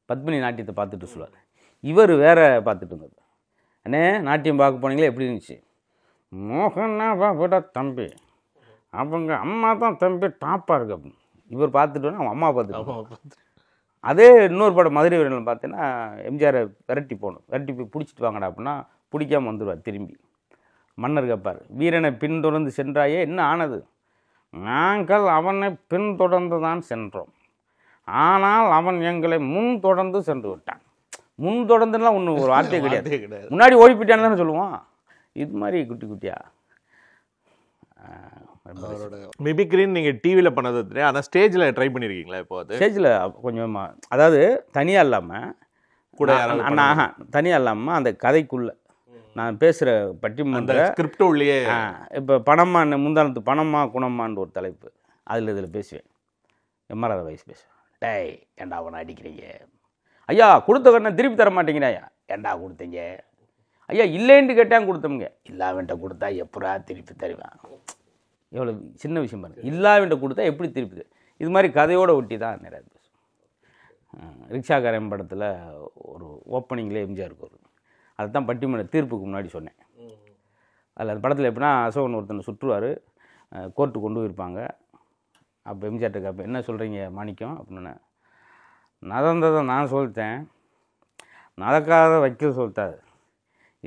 Speaker 5: பத்மினி நாட்டியத்தை பார்த்துட்டு சொல்லுவார். இவர் வேற பார்த்துட்டு வந்தது. அண்ணே நாட்டியம் பார்க்க போனீங்களே எப்படி இருந்துச்சு? மோகன்னா விட தம்பி, அவங்க அம்மா தான் தம்பி டாப்பாக இருக்கு அப்படின்னு. இவர் பார்த்துட்டு அவன் அம்மா பார்த்துட்டு. அதே இன்னொரு படம் மதுரை வீரனில் பார்த்தீங்கன்னா எம்ஜிஆரை விரட்டி போகணும், விரட்டி போய் பிடிச்சிட்டு வாங்கடா அப்படின்னா பிடிக்காமல் வந்துடுவார். திரும்பி மன்னர் கேட்பார், வீரனை பின்தொடர்ந்து சென்றாயே என்ன ஆனது? நாங்கள் அவனை பின்தொடர்ந்து தான் சென்றோம், ஆனால் அவன் எங்களை முன் தொடர்ந்து சென்று விட்டான். முன் தொடர்ந்துலாம் ஒன்றும் ஒரு வார்த்தையே கிடையாது. முன்னாடி ஓடி போயிட்டான்னு தானே சொல்லுவோம். இது மாதிரி குட்டி குட்டியாக
Speaker 6: மிமிக்ரின்னு நீங்கள் டிவியில் பண்ணது தெரியும், ஆனால் ஸ்டேஜில் ட்ரை பண்ணியிருக்கீங்களா? இப்போ அது
Speaker 5: ஸ்டேஜில் கொஞ்சமாக, அதாவது தனியாக இல்லாமல்
Speaker 6: கூட
Speaker 5: தனியாக இல்லாமல் அந்த கதைக்குள்ளே நான் பேசுகிற பட்டிமன்ற
Speaker 6: ஸ்கிரிப்ட் உள்ளே.
Speaker 5: இப்போ பணமா முந்தானத்து பணமா குணமான்னு ஒரு தலைப்பு, இதில் பேசுவேன். எம்ஆர்ஆர் வயசு பேசுவேன். டேய் ஏண்டா அவனை அடிக்கிறீங்க? ஐயா கொடுத்த கண்ணை திருப்பி தர மாட்டேங்கிறாயா? ஏண்டா கொடுத்தீங்க? ஐயா இல்லைன்ட்டு கேட்டான் கொடுத்தோமுங்க. இல்லாவன்ட்ட கொடுத்தா எப்படா திருப்பி தருவேன்? எவ்வளோ சின்ன விஷயம் பாருங்கள். இல்லாவன்ட்ட கொடுத்தா எப்படி திருப்பி? இது மாதிரி கதையோடு ஒட்டி தான் நிறையா பேசுவேன். ரிக்ஷாக்காரன் படத்தில் ஒரு ஓப்பனிங்கில் எம்ஜிஆர் இருக்கும். அதை தான் பட்டிமன்ற தீர்ப்புக்கு முன்னாடி சொன்னேன். அதில் அந்த படத்தில் எப்படின்னா அசோகன் ஒருத்தனை சுற்றுவார், கோர்ட்டு கொண்டு போயிருப்பாங்க. அப்போ எம்ஜிஆர்ட்ட கேட்பேன், என்ன சொல்கிறீங்க மாணிக்கம் அப்படின்னு. நடந்ததை நான் சொல்லிட்டேன், நடக்காத வைக்க சொல்லிட்டாரு,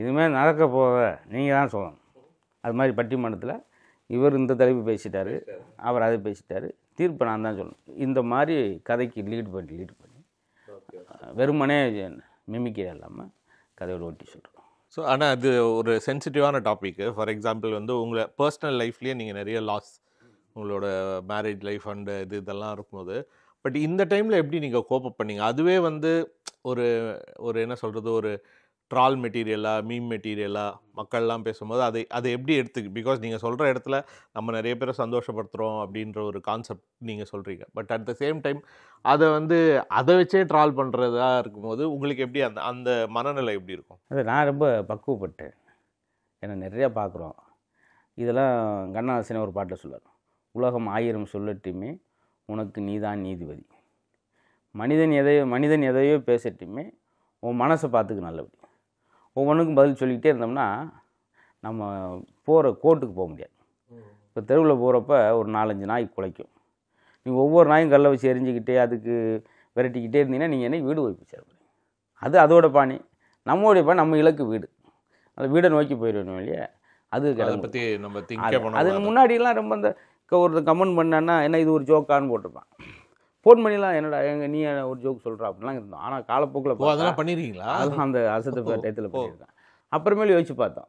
Speaker 5: இதுமாதிரி நடக்க போக நீங்கள் தான் சொல்லணும். அது மாதிரி பட்டிமன்றத்தில் இவர் இந்த தலைப்பு பேசிட்டார், அவர் அதை பேசிட்டார், தீர்ப்பை நான் தான் சொல்லணும். இந்த மாதிரி கதைக்கு லீட் பண்ணி வெறுமனே மிமிக்கிற இல்லாமல் கதையோட ஓட்டி சொல்கிறோம்.
Speaker 6: ஸோ ஆனால் அது ஒரு சென்சிட்டிவான டாபிக்கு. ஃபார் எக்ஸாம்பிள் வந்து உங்களை பர்சனல் லைஃப்லேயே நீங்கள் நிறைய லாஸ், உங்களோட மேரேஜ் லைஃப் அண்டு இதெல்லாம் இருக்கும்போது, பட் இந்த டைமில் எப்படி நீங்கள் கோப்பப் பண்ணீங்க? அதுவே வந்து ஒரு ஒரு என்ன சொல்கிறது, ஒரு ட்ரால் மெட்டீரியலாக, மீம் மெட்டீரியலாக மக்கள்லாம் பேசும்போது அதை எப்படி எடுத்துக்கு? பிகாஸ் நீங்கள் சொல்கிற இடத்துல நம்ம நிறைய பேரை சந்தோஷப்படுத்துகிறோம் அப்படின்ற ஒரு கான்செப்ட் நீங்கள் சொல்கிறீங்க. But at the same time அதை வச்சே ட்ரால் பண்ணுறதா இருக்கும்போது உங்களுக்கு எப்படி அந்த மனநிலை எப்படி இருக்கும்?
Speaker 5: அது நான் ரொம்ப பக்குவப்பட்டேன். ஏன்னா நிறையா பார்க்குறோம். இதெல்லாம் கண்ணதாசனே ஒரு பாட்டில் சொல்லுவார், உலகம் 1000 சொல்லட்டுமே உனக்கு நீதான் நீதிபதி. மனிதன் எதையோ பேசட்டுமே உன் மனசை பார்த்துக்கு நல்லபடி. ஒவ்வொன்றுக்கும் பதில் சொல்லிக்கிட்டே இருந்தோம்னா நம்ம போகிற கோர்ட்டுக்கு போக முடியாது. இப்போ தெருவில் போகிறப்ப ஒரு 4-5 நாய் குலைக்கும். நீங்கள் ஒவ்வொரு நாயும் கல்லை வச்சு எரிஞ்சிக்கிட்டே அதுக்கு விரட்டிக்கிட்டே இருந்தீங்கன்னா நீங்கள் என்ன வீடு போய் சேர்ப்பீங்க. அது அதோட பாணி. நம்மளுடைய பாணி நம்ம இலக்கு வீடு. அந்த வீடை நோக்கி போயிடணும் இல்லையா? அது
Speaker 6: பற்றி நம்ம
Speaker 5: அதுக்கு முன்னாடிலாம் ரொம்ப அந்த ஒருத்தர் கமெண்ட் பண்ணான்னா என்ன இது ஒரு ஜோக்கான்னு போட்டிருப்பான். ஃபோன் பண்ணிலாம் என்னடா நீ ஒரு ஜோக் சொல்கிறா அப்படிலாம் இருந்தோம். ஆனால் காலப்போக்கில்
Speaker 6: அதெல்லாம் பண்ணிடுறீங்களா?
Speaker 5: அதெல்லாம் அந்த அசத்து டயத்தில் பண்ணியிருக்கேன். அப்புறமேலே யோசிச்சு பார்த்தோம்,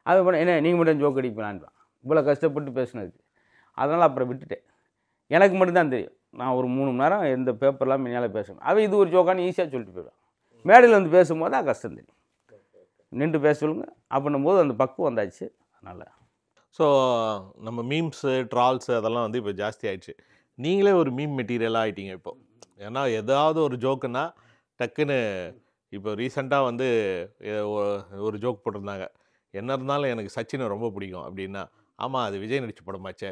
Speaker 5: அது பண்ண என்ன நீங்கள் மட்டும் ஜோக் அடிப்பீங்களான்னு இவ்வளோ கஷ்டப்பட்டு பேசினதுக்கு. அதனால் அப்புறம் விட்டுட்டேன். எனக்கு மட்டும்தான் தெரியும். நான் ஒரு 3 மணி நேரம் எந்த பேப்பர்லாம் முன்னால் பேசணும். அவன் இது ஒரு ஜோக்கான்னு ஈஸியாக சொல்லிட்டு போயிடுவான். மேடையில் வந்து பேசும்போது தான் கஷ்டம் தெரியும். நின்று பேச சொல்லுங்க அப்படின்னும் போது அந்த பக்குவம் வந்தாச்சு. அதனால்
Speaker 6: ஸோ நம்ம மீம்ஸு ட்ரால்ஸு அதெல்லாம் வந்து இப்போ ஜாஸ்தி ஆயிடுச்சு. நீங்களே ஒரு மீம் மெட்டீரியலாக ஆகிட்டீங்க இப்போ. ஏன்னா ஏதாவது ஒரு ஜோக்குன்னா டக்குன்னு இப்போ ரீசெண்டாக வந்து ஒரு ஜோக் போட்டிருந்தாங்க, என்ன இருந்தாலும் எனக்கு சச்சினை ரொம்ப பிடிக்கும் அப்படின்னா, ஆமாம் அது விஜய் நடித்த படமாச்சே,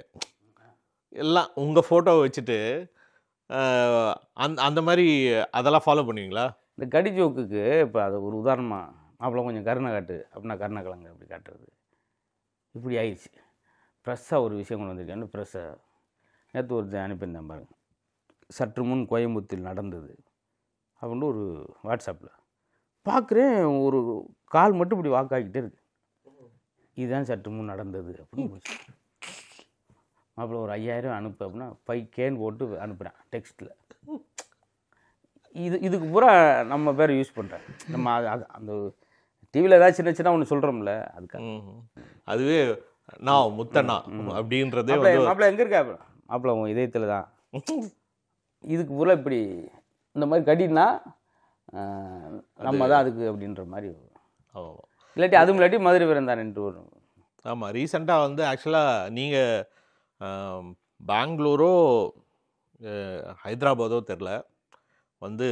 Speaker 6: எல்லாம் உங்கள் ஃபோட்டோவை வச்சுட்டு அந்த மாதிரி அதெல்லாம் ஃபாலோ பண்ணுவீங்களா?
Speaker 5: இந்த கடி ஜோக்குக்கு இப்போ அது ஒரு உதாரணமாக அவ்வளோ கொஞ்சம் கருணை காட்டு அப்படின்னா கருணக்கிழங்கு அப்படி காட்டுறது இப்படி ஆயிடுச்சு. ப்ரெஸ்ஸாக ஒரு விஷயம் கொண்டு வந்திருக்கேன்னு ப்ரெஸ்ஸை நேற்று ஒருத்தர் அனுப்பியிருந்தேன் பாருங்க, சற்று முன் கோயம்புத்தூரில் நடந்தது அப்படின்னு ஒரு வாட்ஸ்அப்பில் பார்க்குறேன். ஒரு கால் மட்டும் இப்படி வாக்காக்கிட்டே இருக்கு. இதுதான் சற்று முன் நடந்தது அப்படின்னு மாப்பிள்ள ஒரு 5000 அனுப்பு அப்படின்னா 5Kன்னு போட்டு அனுப்புகிறேன் டெக்ஸ்ட்டில். இதுக்கு பூரா நம்ம பேர் யூஸ் பண்ணுறேன். நம்ம அந்த டிவியில் ஏதாவது சின்ன ஒன்று சொல்கிறோம்ல அதுக்காக.
Speaker 6: அதுவே நான் முத்தண்ணா அப்படின்றதே
Speaker 5: மாப்பிள்ள எங்கே இருக்கா மாப்பிள்ள உன் இதயத்தில் தான். இதுக்கு பூரா இப்படி இந்த மாதிரி கடினா நம்ம தான் அதுக்கு அப்படின்ற மாதிரி. இல்லாட்டி அதுவும் இல்லாட்டி மதுரை பிறந்தான்ட்டு வரும்.
Speaker 6: ஆமாம், ரீசெண்டாக வந்து ஆக்சுவலாக நீங்கள் பெங்களூரோ ஹைதராபாதோ தெரில வந்து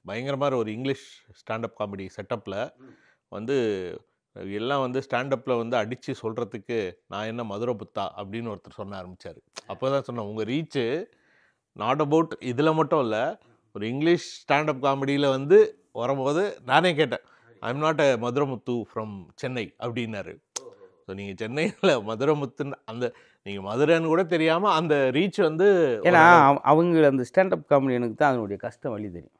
Speaker 6: பயங்கரமாக ஒரு இங்கிலீஷ் ஸ்டாண்டப் காமெடி செட்டப்பில் வந்து எல்லாம் வந்து ஸ்டாண்டப்பில் வந்து அடித்து சொல்கிறதுக்கு நான் என்ன மதுரை புத்தா அப்படின்னு ஒருத்தர் சொல்ல ஆரம்பித்தார். அப்போ தான் சொன்னேன், உங்கள் ரீச்சு நாட் அபவுட் இதில் மட்டும் இல்லை, ஒரு இங்கிலீஷ் ஸ்டாண்டப் காமெடியில் வந்து வரும்போது நானே கேட்டேன், I'm not a Madurai Muthu from Chennai அப்படின்னாரு. ஸோ நீங்கள் சென்னையில் மதுரை முத்துன்னு அந்த நீங்கள் மதுரைன்னு கூட தெரியாமல் அந்த ரீச் வந்து,
Speaker 5: ஏன்னா அவங்க அந்த ஸ்டாண்டப் காமெடி எனக்கு தான் அதனுடைய கஷ்டம் வழி தெரியும்.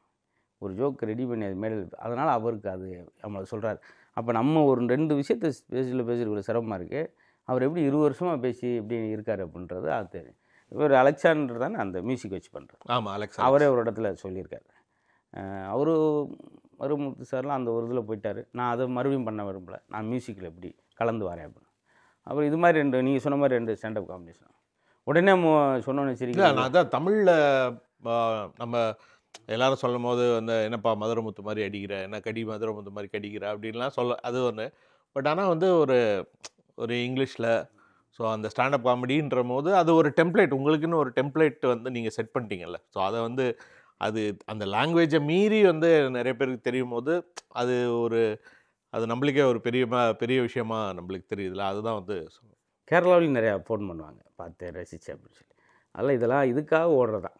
Speaker 5: ஒரு ஜோக் ரெடி பண்ணி அது மேலே அதனால் அவருக்கு அது நம்மளை சொல்கிறார். அப்போ நம்ம ஒரு 2 விஷயத்தை பேசுகிற சிரமமாக இருக்குது. அவர் எப்படி 20 வருஷமாக பேசி எப்படி இருக்கார் அப்படின்றது அது தெரியும். இவர் அலெக்சாண்டர் தானே அந்த மியூசிக் வச்சு பண்ணுறது.
Speaker 6: ஆமாம், அலெக்ஸ்
Speaker 5: அவரே ஒரு இடத்துல சொல்லியிருக்காரு. அவர் மருமுத்து சார்லாம் அந்த ஒரு இதில் போயிட்டார். நான் அதை மறுபடியும் பண்ண விரும்பலை, நான் மியூசிக்கில் எப்படி கலந்து வரேன் அப்படின்னு. அப்புறம் இது மாதிரி 2 நீங்கள் சொன்ன மாதிரி 2 ஸ்டாண்டப் காம்படிஷன் உடனே சொன்னோன்னு வச்சுருக்கீங்க.
Speaker 6: நான் அதான் தமிழில் நம்ம எல்லாரும் சொல்லும் போது வந்து என்னப்பா மதுரை முத்து மாதிரி அடிக்கிற, என்ன கடி மதுரை முத்து மாதிரி கடிக்கிற அப்படின்லாம் சொல்ல, அது ஒன்று. பட் ஆனால் வந்து ஒரு இங்கிலீஷில் ஸோ அந்த ஸ்டாண்டப் காமெடின்ற போது அது ஒரு டெம்ப்ளேட், உங்களுக்குன்னு ஒரு டெம்ப்ளேட் வந்து நீங்கள் செட் பண்ணிட்டீங்கல்ல. ஸோ அதை வந்து அது அந்த லாங்குவேஜை மீறி வந்து நிறைய பேருக்கு தெரியும் போது அது நம்மளுக்கே ஒரு பெரிய விஷயமா நம்மளுக்கு தெரியுதுல்ல. அதுதான் வந்து
Speaker 5: கேரளாவிலையும் நிறையா ஃபோன் பண்ணுவாங்க, பார்த்து ரசிச்சு அப்படின்னு சொல்லி. அதெல்லாம் இதெல்லாம் இதுக்காக ஓடுறதான்.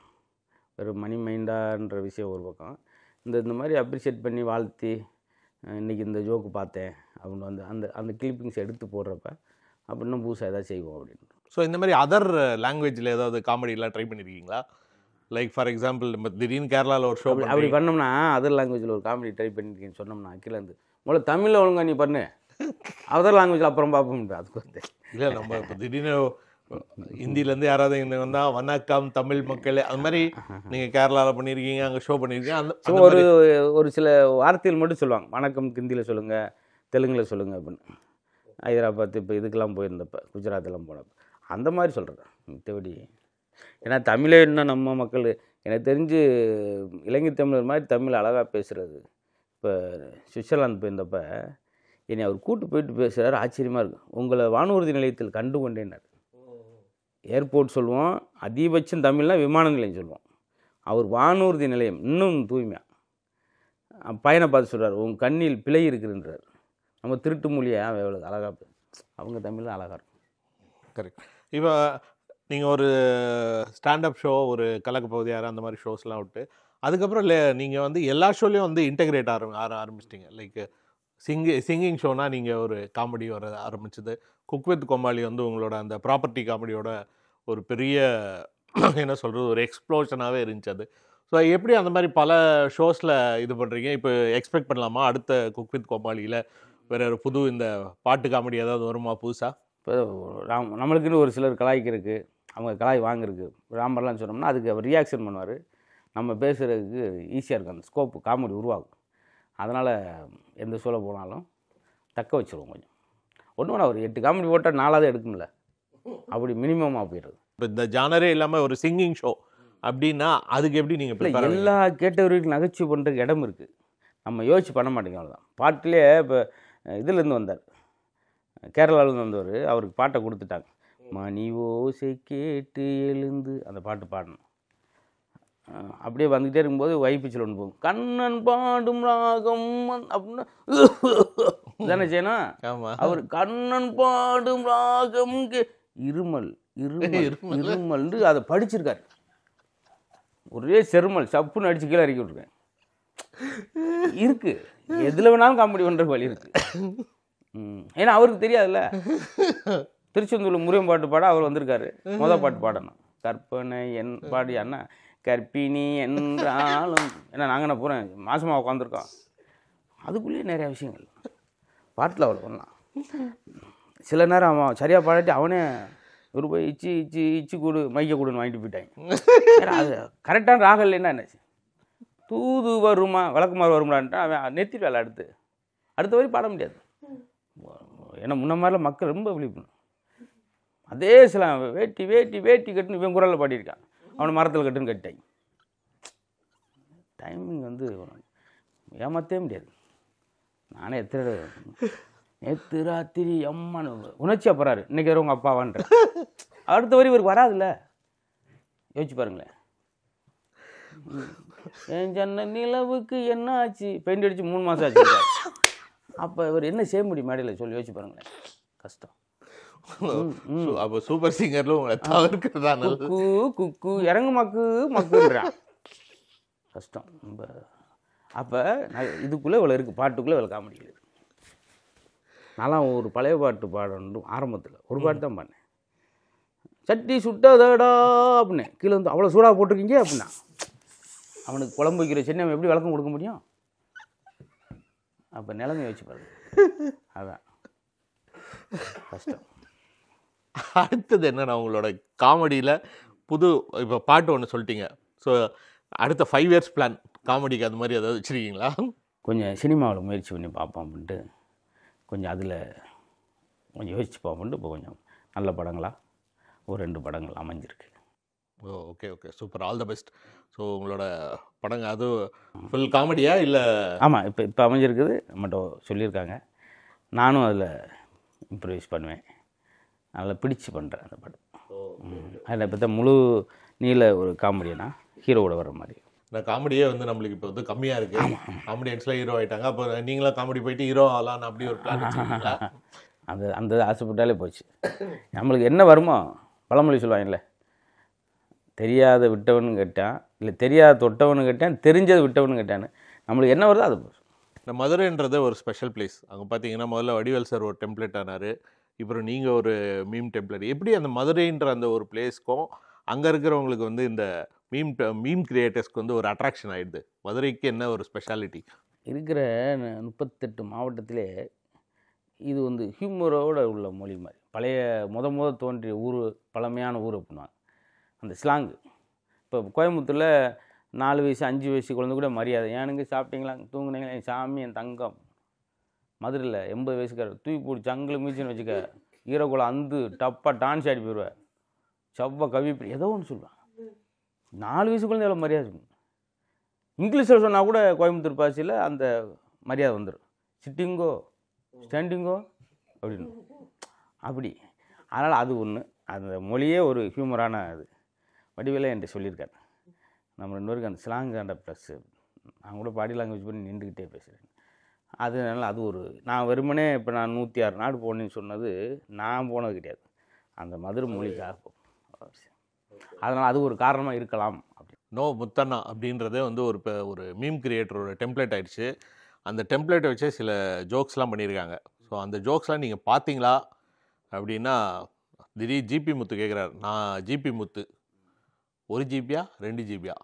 Speaker 5: ஒரு மணி மைண்டான்ற விஷயம் ஒரு பக்கம். இந்த மாதிரி அப்ரிஷியேட் பண்ணி வாழ்த்தி இன்றைக்கி இந்த ஜோக்கு பார்த்தேன் அப்படின்னு வந்து அந்த கிளிப்பிங்ஸ் எடுத்து போடுறப்ப அப்படின்னா புதுசாக எதாவது செய்வோம் அப்படின்னு.
Speaker 6: ஸோ இந்த மாதிரி அதர் லாங்குவேஜில் ஏதாவது காமெடியெலாம் ட்ரை பண்ணியிருக்கீங்களா? லைக் ஃபார் எக்ஸாம்பிள் நம்ம திடீர்னு கேரளாவில் ஒரு ஷோ
Speaker 5: அப்படி பண்ணோம்னா அதர் லாங்குவேஜில் ஒரு காமெடி ட்ரை பண்ணியிருக்கேன்னு சொன்னோம்னா கீழே இருந்து முதல்ல தமிழில் ஒழுங்கா நீ பண்ணு, அதர் லாங்குவேஜில் அப்புறம் பார்ப்போம். அதுக்கு வந்து
Speaker 6: இல்லை நம்ம இப்போ திடீர்னு ஹிந்திலேருந்து யாராவது இங்கே வந்தால் வணக்கம் தமிழ் மக்களே அது மாதிரி நீங்கள் கேரளாவில் பண்ணியிருக்கீங்க, அங்கே ஷோ பண்ணியிருக்கீங்க. அந்த
Speaker 5: ஒரு சில வார்த்தைகள் மட்டும் சொல்லுவாங்க. வணக்கம் ஹிந்தியில் சொல்லுங்கள், தெலுங்கில் சொல்லுங்கள் அப்படின்னு. ஹைதராபாத் இப்போ இதுக்கெல்லாம் போயிருந்தப்போ, குஜராத்தெல்லாம் போனப்போ அந்த மாதிரி சொல்கிறேன். மற்றபடி ஏன்னா தமிழே இன்னும் நம்ம மக்கள் எனக்கு தெரிஞ்சு இலங்கை தமிழர் மாதிரி தமிழ் அழகாக பேசுகிறது. இப்போ சுவிட்சர்லாந்து போயிருந்தப்போ என்னை அவர் கூட்டு போயிட்டு பேசுகிறார். ஆச்சரியமாக இருக்கும். உங்களை வானூர்தி நிலையத்தில் கண்டு கொண்டேன்னார். ஏர்போர்ட் சொல்லுவோம், அதிகபட்சம் தமிழ்னா விமான நிலையம் சொல்லுவோம். அவர் வானூர்தி நிலையம் இன்னும் தூய்மையாக பையனை பார்த்து சொல்கிறார், உங்கள் கண்ணில் பிழை இருக்குதுன்றார். நம்ம திருட்டு மொழியாக எவ்வளோ அழகாக அவங்க தமிழ் அழகாக இருக்கும்.
Speaker 6: கரெக்ட். இப்போ நீங்கள் ஒரு ஸ்டாண்டப் ஷோ, ஒரு கலக்க பகுதியார் அந்த மாதிரி ஷோஸ்லாம் விட்டு அதுக்கப்புறம் நீங்கள் வந்து எல்லா ஷோலையும் வந்து இன்டெகிரேட் ஆரம்பிச்சிட்டிங்க. லைக் சிங்கிங் ஷோனா நீங்கள் ஒரு காமெடி வர ஆரம்பிச்சது. குக் வித் கோமாளி வந்து உங்களோட அந்த ப்ராப்பர்ட்டி காமெடியோட ஒரு பெரிய என்ன சொல்கிறது ஒரு எக்ஸ்ப்ளோஷனாகவே இருந்துச்சு அது. ஸோ எப்படி அந்த மாதிரி பல ஷோஸில் இது பண்ணுறீங்க? இப்போ எக்ஸ்பெக்ட் பண்ணலாமா அடுத்த குக் வித் கோமாளியில் வேறு ஒரு புது இந்த பாட்டு காமெடி ஏதாவது வருமா புதுசாக?
Speaker 5: இப்போ நம்மளுக்குன்னு ஒரு சிலர் கலாய்க்கிறதுக்கு, அவங்க கலாய் வாங்குறதுக்கு ராமர்லாம் சொன்னோம்னா அதுக்கு அவர் ரியாக்ஷன் பண்ணுவார். நம்ம பேசுகிறதுக்கு ஈஸியாக இருக்கும், அந்த ஸ்கோப்பு காமெடி உருவாகும். அதனால் எந்த ஷோவில் போனாலும் தக்க வச்சுருவோம். கொஞ்சம் ஒன்று ஒரு 8 காமெடி போட்டால் 4ஆவது எடுக்கும்ல, அப்படி மினிமமாக போயிடுறது.
Speaker 6: இப்போ இந்த ஜானரே இல்லாமல் ஒரு சிங்கிங் ஷோ அப்படின்னா அதுக்கு எப்படி நீங்கள்
Speaker 5: எல்லா கேட்டவர்களுக்கு நகைச்சுவை பண்ணுறதுக்கு இடம் இருக்குது. நம்ம யோசிச்சு பண்ண மாட்டேங்க. அவ்வளோதான். பாட்டிலே இப்போ இதுலேருந்து வந்தார், கேரளாவிலேருந்து வந்தவர். அவருக்கு பாட்டை கொடுத்துட்டாங்க. மணி ஓசை கேட்டு எழுந்து அந்த பாட்டு பாடணும். அப்படியே வந்துக்கிட்டே இருக்கும்போது வைப்பிச்சில் ஒன்று போகும், கண்ணன் பாடும் ராகம் அப்படின்னா தானே செய்யணும். அவர் கண்ணன் பாடும் ராகம் இருமல் இருமல் இருமல்னு அதை படிச்சிருக்காரு. ஒரே செருமல் சப்புன்னு அடிச்சு கீழே இறக்கி விட்ருக்கேன். இருக்கு, எதில் வேணாலும் காமெடி பண்ணுற வழி இருக்கு. ஏன்னா அவருக்கு தெரியாதுல்ல. திருச்செந்தூரில் முருகன் பாட்டு பாட அவர் வந்திருக்காரு. மொதல் பாட்டு பாடணும், கற்பனை என் பாடியான்னா கற்பிணி என்றாலும். ஏன்னா நாங்கள் என்ன போகிறேன் மாசமாக உட்காந்துருக்கோம். அதுக்குள்ளேயே நிறையா விஷயங்கள் பாட்டில் அவ்வளோ பண்ணலாம். சில நேரம் அவன் சரியாக பாடாட்டி அவனே ஒரு போய் இச்சு கூடு மைக்க கூடுன்னு வாங்கிட்டு போயிட்டாங்க. அது கரெக்டான ராகம் இல்லைன்னா என்னாச்சு, தூது வருமா விளக்குமாறு வருமான்ட்டு அவன் நெத்திட்டு வேலை அடுத்த வரை பாட முடியாது. ஏன்னா முன்ன மாதிரிலாம் மக்கள் ரொம்ப விழிப்புணும். அதே சில வேட்டி வேட்டி வேட்டி கட்டுன்னு இவன் குரலில் பாடியிருக்கான், அவனை மரத்தில் கட்டுன்னு கட்டிட்டாங்க. டைமிங் வந்து ஏமாற்றவே முடியாது. நானே நேற்று ராத்திரி அம்மானு உணர்ச்சியாக போகிறாரு, இன்றைக்கி வேறு உங்கள் அப்பாவான்ற அடுத்த வரி இவருக்கு வராதுல்ல. யோசிச்சு பாருங்களேன். என் ஜன்ன நிலவுக்கு என்ன ஆச்சு, பெயிண்ட் அடித்து 3 மாதம் ஆச்சு. அப்போ இவர் என்ன செய்ய முடியும் மேடையில் சொல்லி யோசிச்சு பாருங்களேன். கஷ்டம்.
Speaker 6: அப்போ சூப்பர் சிங்கரில் உங்களை தவிர்க்கிறதா
Speaker 5: குக்கு குக்கு இறங்கு மக்குன்றான். கஷ்டம் ரொம்ப. அப்போ இதுக்குள்ளே இவ்வளோ இருக்குது, பாட்டுக்குள்ளே இவ்வளோ காமெடி இருக்குது. நான்லாம் ஒரு பழைய பாட்டு பாடணும் ஆரம்பத்தில் ஒரு பாட்டு தான் பாடினேன். சட்டி சுட்டதடா அப்படின்னு கீழே வந்து அவ்வளோ சூடாக போட்டிருக்கீங்க அப்படின்னா அவனுக்கு குழம்பு வைக்கிற சென்னை அவன் எப்படி விளக்கம் கொடுக்க முடியும்? அப்போ நிலைமை வச்சு பாருங்க. அதான் கஷ்டம்.
Speaker 6: அடுத்தது என்னன்னா உங்களோட காமெடியில் புது இப்போ பாட்டு ஒன்று சொல்லிட்டீங்க. ஸோ அடுத்த 5 இயர்ஸ் பிளான் காமெடிக்கு அது மாதிரி ஏதாவது வச்சுருக்கீங்களா?
Speaker 5: கொஞ்சம் சினிமாவில் முயற்சி பண்ணி பார்ப்போம் அப்படின்ட்டு, கொஞ்சம் அதில் கொஞ்சம் யோசிச்சு பார்ப்போம்ட்டு இப்போ கொஞ்சம் நல்ல படங்களாக ஒரு 2 படங்கள் அமைஞ்சிருக்கு.
Speaker 6: Okay okay super, all the best. So உங்களோட படங்க அது ஃபுல் காமெடியா இல்லை?
Speaker 5: ஆமாம், இப்போ அமைஞ்சிருக்குது மட்டும் சொல்லியிருக்காங்க. நானும் அதில் இம்ப்ரூவைஸ் பண்ணுவேன், நல்லா பிடிச்சு பண்ணுறேன் அந்த படம். அதில் இப்போ தான் முழு நீள ஒரு காமெடினா ஹீரோவோட வர மாதிரி.
Speaker 6: இந்த காமெடியே வந்து நம்மளுக்கு இப்போ வந்து கம்மியாக இருக்குது. காமெடியன்ஸ்லாம் ஹீரோ ஆகிட்டாங்க. அப்போ நீங்களாம் காமெடி போயிட்டு ஹீரோ ஆகலான்னு அப்படி ஒரு பிளான் வச்சுருக்கீங்களா?
Speaker 5: அந்த ஆசைப்பட்டாலே போச்சு. நம்மளுக்கு என்ன வருமோ, பழமொழி சொல்லுவாங்கல்ல, தெரியாத விட்டவனு கேட்டான், இல்லை தெரியாத தொட்டவனு கேட்டான், தெரிஞ்சது விட்டவனு கேட்டான்னு. நம்மளுக்கு என்ன வருதோ அது போச்சு.
Speaker 6: இந்த மதுரைன்றது ஒரு ஸ்பெஷல் பிளேஸ். அங்கே பார்த்தீங்கன்னா முதல்ல வடிவேல் சார் ஒரு டெம்ப்ளேட் ஆனார், இப்போ நீங்கள் ஒரு மீம் டெம்ப்ளேட். எப்படி அந்த மதுரைன்ற அந்த ஒரு பிளேஸ்க்கும் அங்கே இருக்கிறவங்களுக்கு வந்து இந்த மீம் கிரியேட்டர்ஸ்க்கு வந்து ஒரு அட்ராக்ஷன் ஆகிடுது? மதுரைக்கு என்ன ஒரு ஸ்பெஷாலிட்டி?
Speaker 5: இருக்கிற 38 மாவட்டத்திலே இது வந்து ஹியூமரோடு உள்ள மொழி மாதிரி. பழைய முத தோன்றிய ஊர், பழமையான ஊர் அப்படின்வாங்க. அந்த ஸ்லாங்கு. இப்போ கோயம்புத்தூரில் 4 வயசு 5 வயசு குழந்தை கூட மரியாதை, ஏனுங்க சாப்பிட்டீங்களா, தூங்குனீங்களா, என் சாமி, என் தங்கம். மதுரையில் 80 வயசுக்கார தூக்கி போட்டு சங்கில் மீச்சுன்னு வச்சுக்க, ஈரக்குளம் அந்து டப்பாக டான்ஸ் ஆடி போயிடுவேன், செவ்வ கவிப்படி ஏதோ ஒன்று சொல்லுவான். 4 வயசு குழந்தை எவ்வளோ மரியாதை இருக்கும். இங்கிலீஷில் சொன்னால் கூட கோயம்புத்தூர் பாஷையில் அந்த மரியாதை வந்துடும். சிட்டிங்கோ, ஸ்டாண்டிங்கோ அப்படின்னு அப்படி. அதனால் அது ஒன்று, அந்த மொழியே ஒரு ஹியூமரான இது. வடிவேலே என்கிட்ட சொல்லியிருக்காரு, நம்ம 2 பேருக்கு அந்த ஸ்லாங்காண்ட ப்ளஸ்ஸு, நான் கூட பாடி லாங்குவேஜ் பண்ணி நின்றுக்கிட்டே பேசுகிறேன். அதனால அது ஒரு, நான் வெறுமனே இப்போ நான் 106 நாடு போனேன்னு சொன்னது நான் போனது கிடையாது, அந்த மதுரை மொழிக்காக. அதனால் அது ஒரு காரணமாக இருக்கலாம். அப்படி
Speaker 6: நோ முத்தண்ணா அப்படின்றதே வந்து ஒரு மீம் கிரியேட்டரோட டெம்ப்ளேட் ஆயிடுச்சு. அந்த டெம்ப்ளேட்டை வச்சே சில ஜோக்ஸ்லாம் பண்ணியிருக்காங்க. ஸோ அந்த ஜோக்ஸ்லாம் நீங்கள் பார்த்தீங்களா அப்படின்னா, திடீர் ஜிபி முத்து கேட்குறாரு, நான் ஜிபி முத்து 1 ஜிபியா 2 ஜிபியா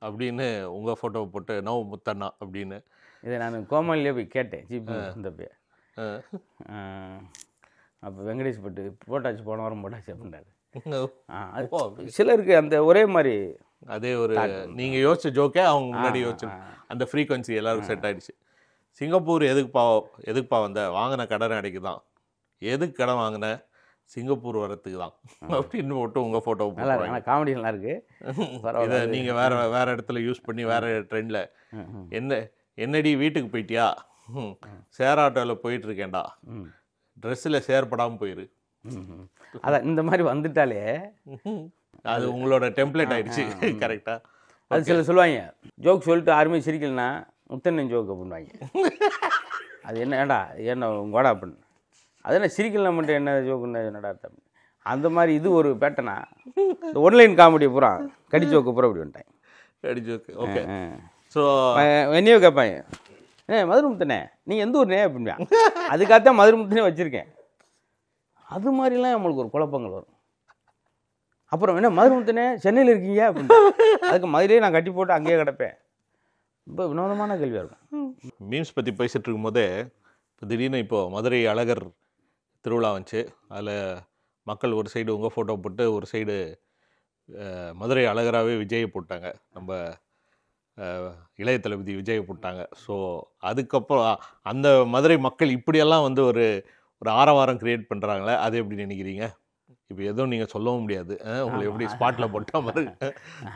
Speaker 6: அப்படின்னு உங்கள் ஃபோட்டோவை போட்டு நோ முத்தண்ணா அப்படின்னு.
Speaker 5: இதை நான் கோமாளிலே போய் கேட்டேன் ஜிபி இந்த போய். அப்போ வெங்கடேஷ் பட்டு போட்டாச்சு, போன வாரம் போட்டாச்சு அப்படின்றாரு. சிலருக்கு அந்த ஒரே மாதிரி
Speaker 6: அதே ஒரு நீங்கள் யோசிச்ச ஜோக்கே அவங்க முன்னாடி யோசிச்சு அந்த ஃப்ரீக்வன்சி எல்லாருக்கும் செட் ஆகிடுச்சு. சிங்கப்பூர் எதுக்குப்பா வந்த, வாங்கின கடன் அடைக்கு தான். எதுக்கு கடன் வாங்கின, சிங்கப்பூர் வரத்துக்கு தான் அப்படின்னு போட்டு உங்கள் ஃபோட்டோ
Speaker 5: நல்லா இருக்கு. ஆனால் காமெடி நல்லா இருக்குது.
Speaker 6: இதை நீங்கள் வேறு இடத்துல யூஸ் பண்ணி வேறு ட்ரெண்டில் என்னடி வீட்டுக்கு போயிட்டியா, ஷேர் ஆட்டோவில் போயிட்டுருக்கேன்டா, ட்ரெஸ்ஸில் சேர்ப்படாமல் போயிரு.
Speaker 5: அதான் இந்த மாதிரி வந்துட்டாலே
Speaker 6: அது உங்களோட டெம்ப்ளேட் ஆயிடுச்சு. கரெக்டாக
Speaker 5: அது சில சொல்லுவாங்க, ஜோக் சொல்லிட்டு யாருமே சிரிக்கலன்னா முத்தண்ணன் ஜோக் அப்படின்வாங்க. அது என்னடா உங்கோடா அப்படின்னு, அது என்ன சிரிக்கலாம் மட்டும் என்ன ஜோக்குன்னு என்னடா அர்த்தம். அந்த மாதிரி இது ஒரு பேட்டனா. இந்த ஒன்லைன் காமெடி பூரா கடி ஜோக்கு பூரா அப்படி வந்துட்டாங்க.
Speaker 6: கடி ஜோக்கு ஓகே. ஸோ
Speaker 5: என்னையோ கேட்பாங்க, மதுரை முத்தனே நீங்கள் எந்த ஊர்னே அப்படின்னா, அதுக்காகத்தான் மதுரை முத்தனே வச்சுருக்கேன். அது மாதிரிலாம் நம்மளுக்கு ஒரு குழப்பங்கள் வரும். அப்புறம் என்ன மதுரை முத்தனே சென்னையில் இருக்கீங்க அப்படின்னு, அதுக்கு மதுரையே நான் கட்டி போட்டு அங்கேயே கிடப்பேன். ரொம்ப வினோதமான கேள்வியாக இருக்கும்.
Speaker 6: மீம்ஸ் பற்றி பேசிகிட்டு இருக்கும்போதே இப்போ திடீர்னு இப்போது மதுரை அழகர் திருவிழா வந்துச்சு. அதில் மக்கள் ஒரு சைடு உங்கள் ஃபோட்டோ போட்டு, ஒரு சைடு மதுரை அழகராகவே விஜயை போட்டாங்க, நம்ம இளைய தளபதி விஜயை போட்டாங்க. ஸோ அதுக்கப்புறம் அந்த மதுரை மக்கள் இப்படியெல்லாம் வந்து ஒரு ஆரவாரம் கிரியேட் பண்ணுறாங்களே, அது எப்படி நினைக்கிறீங்க? இப்போ எதுவும் நீங்கள் சொல்லவும் முடியாது, உங்களை எப்படி ஸ்பாட்டில் போட்டால் மாதிரி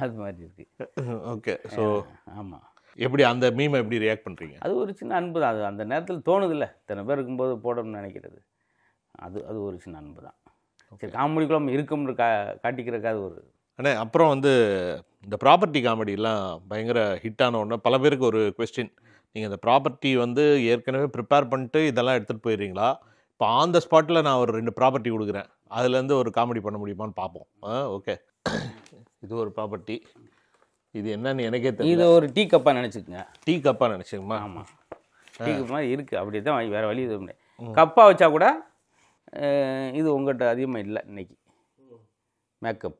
Speaker 5: அது மாதிரி இருக்குது.
Speaker 6: ஓகே. ஸோ
Speaker 5: ஆமாம்,
Speaker 6: எப்படி அந்த மீமை எப்படி ரியாக்ட் பண்ணுறீங்க?
Speaker 5: அது ஒரு சின்ன அன்பு தான். அது அந்த நேரத்தில் தோணுதில்ல, இத்தனை பேர் இருக்கும்போது போடணும்னு நினைக்கிறது. அது ஒரு சின்ன அன்பு தான். சரி, காமெடிக்குள்ள இருக்கும்னு காட்டிக்கிறக்காது ஒரு.
Speaker 6: அண்ணே, அப்புறம் வந்து இந்த ப்ராப்பர்ட்டி காமெடிலாம் பயங்கர ஹிட்டான ஒன்று. பல பேருக்கு ஒரு கொஸ்டின், நீங்கள் இந்த ப்ராப்பர்ட்டி வந்து ஏற்கனவே ப்ரிப்பேர் பண்ணிட்டு இதெல்லாம் எடுத்துகிட்டு போயிடுறீங்களா, இப்போ ஆன் த ஸ்பாட்டில் நான் ஒரு 2 ப்ராப்பர்ட்டி கொடுக்குறேன், அதுலேருந்து ஒரு காமெடி பண்ண முடியுமான்னு பார்ப்போம். ஓகே, இது ஒரு ப்ராப்பர்ட்டி, இது என்னன்னு எனக்கே தெரியல.
Speaker 5: இது ஒரு டீ கப்பாக நினச்சிக்கோங்க.
Speaker 6: டீ கப்பாக நினச்சிக்கோமா?
Speaker 5: ஆமாம், டீ கப் மாதிரி இருக்குது. அப்படி தான் வேறு வழி இது முடியாது. கப்பாக வச்சா கூட இது உங்கள்கிட்ட அதிகமாக இல்லை இன்னைக்கு. மேக்கப்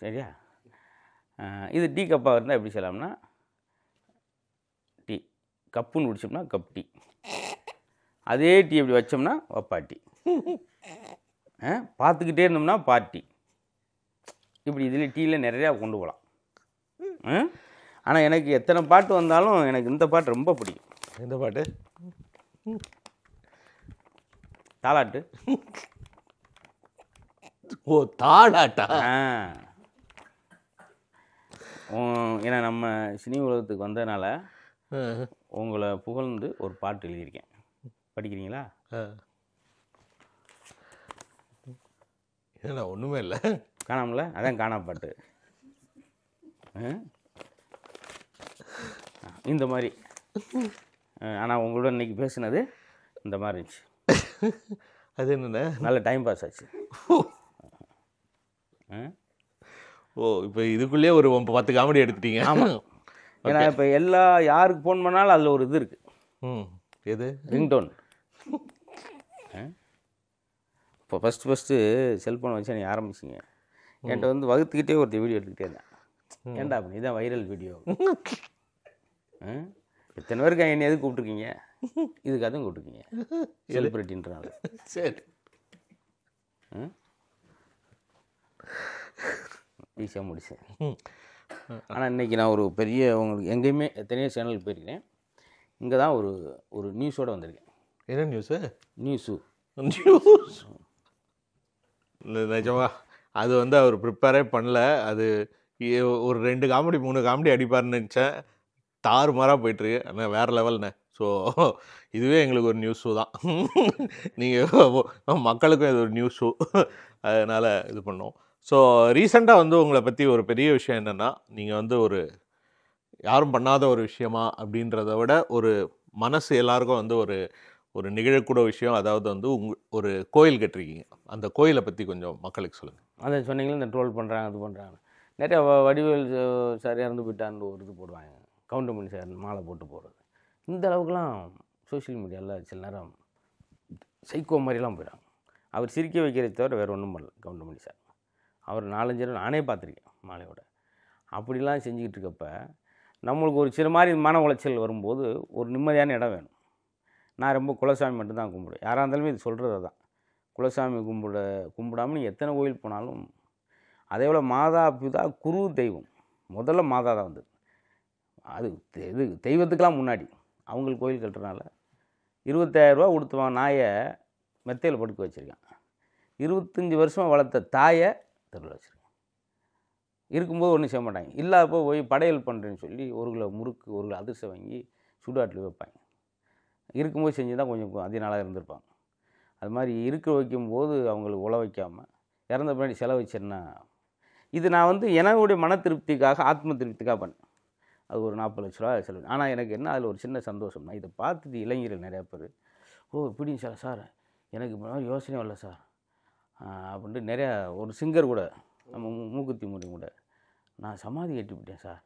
Speaker 5: சரியா? இது டீ கப்பாக இருந்தால் எப்படி சொல்லலாம்னா, டீ கப்புன்னு குடிச்சோம்னா கப் டீ, அதே டீ எப்படி வச்சோம்னா வப்பாட்டி, பார்த்துக்கிட்டே இருந்தோம்னா பார்ட்டி. இப்படி இதில் டீயில் நிறையா கொண்டு போகலாம். ஆனால் எனக்கு எத்தனை பாட்டு வந்தாலும் எனக்கு இந்த பாட்டு ரொம்ப பிடிக்கும்.
Speaker 6: இந்த பாட்டு
Speaker 5: தாலாட்டு.
Speaker 6: ஓ, தாலாட்டா?
Speaker 5: ஏன்னா நம்ம சினி உலகத்துக்கு வந்ததுனால உங்களை புகழ்ந்து ஒரு பாட்டு எழுதியிருக்கேன், படிக்கிறீங்களா?
Speaker 6: ஏன்னா ஒன்றுமே இல்லை,
Speaker 5: காணாமல, அதான் காணா பாட்டு. இந்த மாதிரி. ஆனால் உங்களோட இன்னைக்கு பேசுனது இந்த மாதிரி இருந்துச்சு.
Speaker 6: அது என்னென்ன
Speaker 5: நல்ல டைம் பாஸ் ஆச்சு.
Speaker 6: ஓ, இப்போ இதுக்குள்ளேயே ஒரு 10 காமெடி எடுத்துட்டீங்க.
Speaker 5: ஆமாம், ஏன்னா இப்போ யாருக்கு ஃபோன் பண்ணாலும் அதில் ஒரு இது இருக்குது.
Speaker 6: எது?
Speaker 5: ரிங்டோன். இப்போ ஃபஸ்ட்டு செல்ஃபோன் வச்சு நீங்கள் ஆரம்பிச்சிங்க. என்கிட்ட வந்து வகுத்துக்கிட்டே ஒரு வீடியோ எடுத்துக்கிட்டே இருந்தேன். ஏன்டா அப்படி, இதான் வைரல் வீடியோ. எத்தனை பேருக்கு என்னை எதுக்கு கூப்பிட்ருக்கீங்க? இதுக்கு அதுவும் கூப்பிட்டுருக்கீங்க செலிப்ரிட்டின்றாங்க.
Speaker 6: சரி,
Speaker 5: ஈஸியாக முடிச்சேன். ஆனால் இன்றைக்கி நான் ஒரு பெரிய உங்களுக்கு எங்கேயுமே எத்தனையோ சேனலுக்கு போயிருக்கேன். இங்கே தான் ஒரு நியூஸோடு வந்திருக்கேன்.
Speaker 6: என்ன நியூஸு?
Speaker 5: நியூஸு
Speaker 6: இல்லை நிஜமா அது வந்து அவர் ப்ரிப்பேரே பண்ணல. அது ஒரு 2 காமெடி 3 காமெடி அடிப்பார்னு நினச்சேன். தாறுமாறாக போயிட்டுருக்கு. ஆனால் வேறு லெவல்ண்ணே. ஸோ இதுவே எங்களுக்கு ஒரு நியூஸ் ஷோ தான். நீங்கள் மக்களுக்கும் இது ஒரு நியூஸ் ஷோ, அதனால் இது பண்ணோம். ஸோ ரீசெண்டாக வந்து உங்களை பற்றி ஒரு பெரிய விஷயம் என்னென்னா, நீங்கள் வந்து ஒரு யாரும் பண்ணாத ஒரு விஷயமா அப்படின்றத விட ஒரு மனசு எல்லாருக்கும் வந்து ஒரு நிகழக்கூட விஷயம். அதாவது வந்து ஒரு கோயில் கட்டிருக்கீங்க. அந்த கோயிலை பற்றி கொஞ்சம் மக்களுக்கு சொல்லுங்கள்.
Speaker 5: அதை சொன்னீங்களே, இந்த ட்ரோல் பண்ணுறாங்க அது பண்ணுறாங்க. நிறைய வடிவேல் சார் இறந்து போயிட்டான்னு ஒரு இது போடுவாங்க. கவுண்டமணி சார் மாலை போட்டு போடுறது. இந்த அளவுக்குலாம் சோஷியல் மீடியாவில் சில நேரம் சைக்கோ மாதிரிலாம் போயிடாங்க. அவர் சிரிக்க வைக்கிறத தவிர வேறு ஒன்றும் பண்ணல கவுண்டமணி சார். அவர் 4-5 நானே பார்த்துருக்கேன் மாலையோட. அப்படிலாம் செஞ்சுக்கிட்டு இருக்கப்ப நம்மளுக்கு ஒரு சில மாதிரி மன உளைச்சல் வரும்போது ஒரு நிம்மதியான இடம் வேணும். நான் ரொம்ப குலசாமி மட்டும்தான் கும்பிடுவேன். யாராக இருந்தாலுமே இது சொல்கிறது தான். குலசாமி கும்பிடாமல் நீங்கள் எத்தனை கோயில் போனாலும், அதே போல் மாதா பிதா குரு தெய்வம். முதல்ல மாதா தான் வந்தது. அது இது தெய்வத்துக்கெலாம் முன்னாடி அவங்களுக்கு கோயில் கட்டுறதுனால 25,000 ரூபா கொடுத்துவான் நாயை மெத்தையில் படுக்க வச்சுருக்கான். 25 வருஷமாக வளர்த்த தாயை தெருவில் வச்சுருக்கான். இருக்கும்போது ஒன்றும் செய்ய மாட்டாங்க. இல்லாதப்போ போய் படையல் பண்ணுறேன்னு சொல்லி 1 கிலோ முறுக்கு 1 கிலோ அதிர்சம் வாங்கி சுடாட்டில் வைப்பாங்க. இருக்கும்போது செஞ்சு தான் கொஞ்சம் அதிக நாளாக இருந்திருப்பாங்க. அது மாதிரி இருக்க வைக்கும்போது அவங்களுக்கு உழ வைக்காமல் இறந்த பின்னாடி செலவு வச்சேன்னா, இது நான் வந்து என்னுடைய மன திருப்திக்காக ஆத்ம திருப்திக்காக பண்ணேன். அது ஒரு 40 லட்ச ரூபா செலவு. ஆனால் எனக்கு என்ன அதில் ஒரு சின்ன சந்தோஷம்னா, இதை பார்த்துட்டு இளைஞர்கள் நிறையா பேர் இப்படின்னு சார் எனக்கு இப்போ யோசனை வரல சார் அப்படின்ட்டு நிறையா ஒரு சிங்கர் கூட நம்ம மூக்குத்தி மூடி கூட நான் சமாதி கட்டிவிட்டேன் சார்,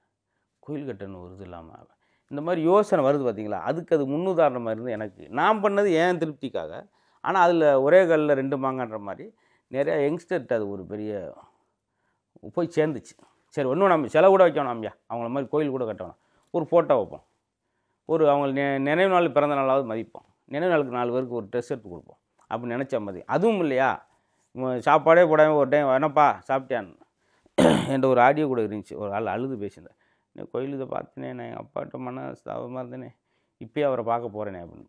Speaker 5: கோயில் கட்டணும் ஒரு இது இல்லாமல், இந்த மாதிரி யோசனை வருது பார்த்தீங்களா. அதுக்கு அது முன்னுதாரணமாக இருந்து எனக்கு நான் பண்ணது ஏன் திருப்திக்காக. ஆனால் அதில் ஒரே கல்லில் 2 மாங்கன்ற மாதிரி நிறையா யங்ஸ்டர்கிட்ட அது ஒரு பெரிய போய் சேர்ந்துச்சு. சரி ஒன்றும் நம்ம செலவு கூட வைக்கணும் ஐயா, அவங்கள மாதிரி கோயில் கூட கட்டணும், ஒரு ஃபோட்டோ வைப்போம், ஒரு அவங்க நினைவு நாள் பிறந்த நாளாவது மதிப்போம், நினைவு நாளுக்கு 4 பேருக்கு ஒரு ட்ரெஸ் எடுத்து கொடுப்போம் அப்படின்னு நினச்ச மாதிரி. அதுவும் இல்லையா, சாப்பாடே போடாமல் ஒரு டைம் என்னப்பா சாப்பிட்டியான்னு என்ற ஒரு ஆடியோ கூட இருந்துச்சு. ஒரு ஆள் அழுது பேசியிருந்தேன். கோயில் இதை பார்த்தேனே, நான் எங்கள் அப்பாட்ட மனஸ்தாபமாக இருந்தேனே, இப்போயே அவரை பார்க்க போகிறேனே அப்படின்னு.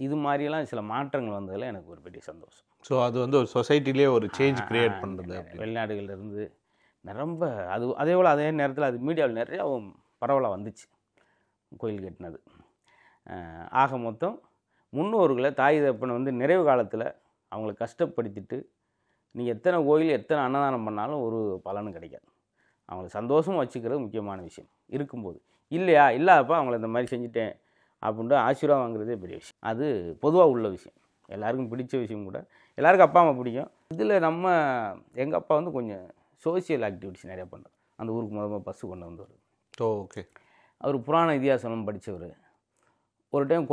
Speaker 5: இது மாதிரியெல்லாம் சில மாற்றங்கள் வந்ததில் எனக்கு ஒரு பெரிய சந்தோஷம்.
Speaker 6: ஸோ அது வந்து ஒரு சொசைட்டிலே ஒரு சேஞ்ச் க்ரியேட் பண்ணுறது.
Speaker 5: வெளிநாடுகளிலிருந்து ரொம்ப அது அதே போல் அதே நேரத்தில் அது மீடியாவில் நிறையா பரவலாக வந்துச்சு கோயில் கட்டினது. ஆக மொத்தம் முன்னோர்களை தாய் தப்பனை வந்து நிறைவு காலத்தில் அவங்கள கஷ்டப்படுத்திட்டு நீங்கள் எத்தனை கோயில் எத்தனை அன்னதானம் பண்ணாலும் ஒரு பலனும் கிடைக்காது. அவங்கள சந்தோஷமாக வச்சுக்கிறது முக்கியமான விஷயம் இருக்கும்போது. இல்லையா இல்லாதப்போ அவங்கள இந்த மாதிரி செஞ்சுட்டேன் அப்படின்ட்டு ஆசீர்வாதம் வாங்குறதே பெரிய விஷயம். அது பொதுவாக உள்ள விஷயம், எல்லாருக்கும் பிடிச்ச விஷயம் கூட. எல்லாருக்கும் அப்பா அம்மா பிடிக்கும். இதில் எங்கள் அப்பா வந்து கொஞ்சம் சோசியல் ஆக்டிவிட்டிஸ் நிறையா பண்ணுறாரு. அந்த ஊருக்கு முதல்ல பஸ்ஸு கொண்டு வந்தவர்.
Speaker 6: ஓகே.
Speaker 5: அவர் புராண இதிகாசம் படித்தவர். ஒரு டைம்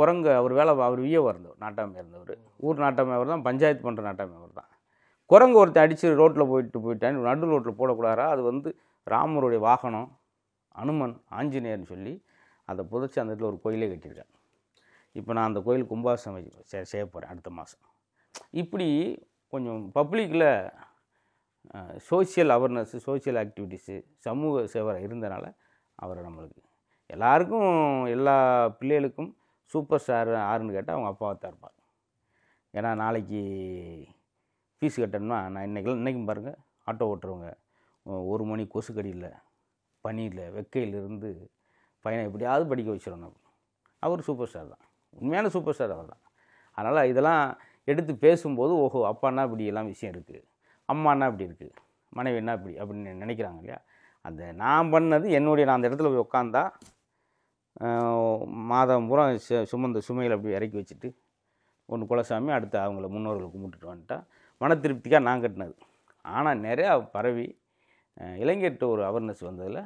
Speaker 5: அவர் விஏவாக இருந்தவர், நாட்டாமையாக இருந்தவர். ஊர் நாட்டாமையவர் தான், பஞ்சாயத்து பண்ணுற நாட்டாமையவர் தான். குரங்கு ஒருத்தர் அடித்து ரோட்டில் போயிட்டான்னு நடு ரோட்டில் போடக்கூடாதா, அது வந்து ராமருடைய வாகனம், அனுமன், ஆஞ்சநேயர்னு சொல்லி அதை புதைச்சி அந்த இடத்துல ஒரு கோயிலே கட்டியிருக்காங்க. இப்போ நான் அந்த கோயில் கும்பாசம் செய்ய போகிறேன் அடுத்த மாதம். இப்படி கொஞ்சம் பப்ளிக்கில் சோஷியல் அவேர்னஸ்ஸு, சோஷியல் ஆக்டிவிட்டீஸு, சமூக சேவை இருந்தனால அவரை நம்மளுக்கு எல்லாருக்கும் எல்லா பிள்ளைகளுக்கும் சூப்பர் ஸ்டார் யாருன்னு கேட்டால் அவங்க அப்பாவை தான் இருப்பார். ஏன்னா நாளைக்கு ஃபீஸ் கட்டணும்னா நான் இன்றைக்கும் பாருங்கள், ஆட்டோ ஓட்டுறவங்க 1 மணி கொசுக்கடியில் பனியில் வெக்கையிலிருந்து பையனை எப்படியாவது படிக்க வச்சிடணும். அவர் சூப்பர் ஸ்டார் தான், உண்மையான சூப்பர் ஸ்டார் அவர் தான். அதனால் இதெல்லாம் எடுத்து பேசும்போது ஓஹோ அப்பான்னா இப்படி எல்லாம் விஷயம் இருக்குது, அம்மானா இப்படி இருக்குது, மனைவினா இப்படி அப்படின்னு நினைக்கிறாங்க இல்லையா. அந்த நான் பண்ணது நான் அந்த இடத்துல போய் உட்காந்தா மாதம் பூரா சுமந்த சுமையில் அப்படி இறக்கி வச்சுட்டு ஒன்று குலசாமி அடுத்து அவங்கள முன்னோர்களை கும்பிட்டுட்டு வந்துட்டா மன திருப்திக்காக நான் கட்டினது. ஆனால் நிறையா பரவி இளைஞர்கிட்ட ஒரு அவேர்னஸ் வந்ததில்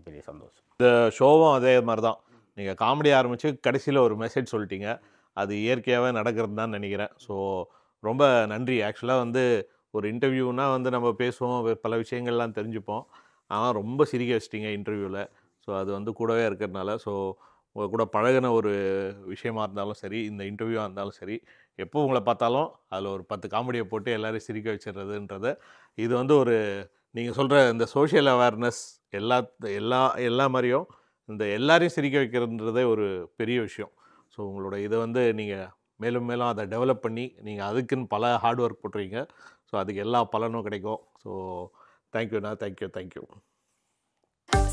Speaker 5: பெரிய சந்தோஷம்.
Speaker 6: இந்த ஷோவும் அதே மாதிரி தான். நீங்கள் காமெடி ஆரம்பித்து கடைசியில் ஒரு மெசேஜ் சொல்லிட்டீங்க. அது இயற்கையாகவே நடக்கிறது தான் நினைக்கிறேன். ஸோ ரொம்ப நன்றி. ஆக்சுவலாக வந்து ஒரு இன்டர்வியூனால் வந்து நம்ம பேசுவோம், பல விஷயங்கள்லாம் தெரிஞ்சுப்போம். ஆனால் ரொம்ப சிரிக்க வச்சிட்டிங்க இன்டர்வியூவில். ஸோ அது வந்து கூடவே இருக்கிறதுனால. ஸோ உங்கள் கூட பழகின ஒரு விஷயமா இருந்தாலும் சரி, இந்த இன்டர்வியூவாக இருந்தாலும் சரி, எப்போ உங்களை பார்த்தாலும் அதில் ஒரு 10 காமெடியை போட்டு எல்லோரையும் சிரிக்க வச்சிடுறதுன்றது இது வந்து ஒரு நீங்கள் சொல்கிற இந்த சோஷியல் அவேர்னஸ் எல்லா மாதிரியும் இந்த எல்லாரையும் சிரிக்க வைக்கிறதுன்றதே ஒரு பெரிய விஷயம். ஸோ உங்களோட இதை வந்து நீங்கள் மேலும் மேலும் அதை டெவலப் பண்ணி நீங்கள் அதுக்குன்னு பல ஹார்ட் ஒர்க் போட்டுருவீங்க. ஸோ அதுக்கு எல்லா பலனும் கிடைக்கும். ஸோ தேங்க்யூண்ணா, தேங்க்யூ.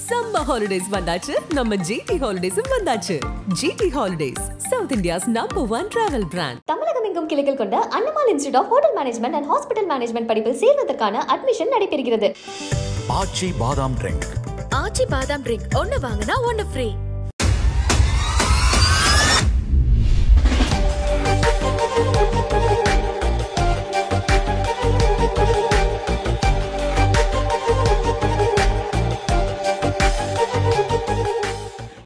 Speaker 1: சம்மர் ஹாலிடேஸ் வந்தாச்சு, நம்ம ஜிடி ஹாலிடேஸும் வந்தாச்சு. GT holidays, south India's #1 travel brand.
Speaker 2: தமிழகம் எங்கும் கிளைகள் கொண்ட Annamal institute of hotel management and hospital management படிப்பில் சேர்வதற்கான அட்மிஷன் நடைபெறுகிறது.
Speaker 3: ஆச்சி பாதாம் ட்ரிங்க்.
Speaker 4: ஆச்சி பாதாம் ட்ரிங்க் ஒன்னு வாங்கினா ஒன்னு ஃப்ரீ.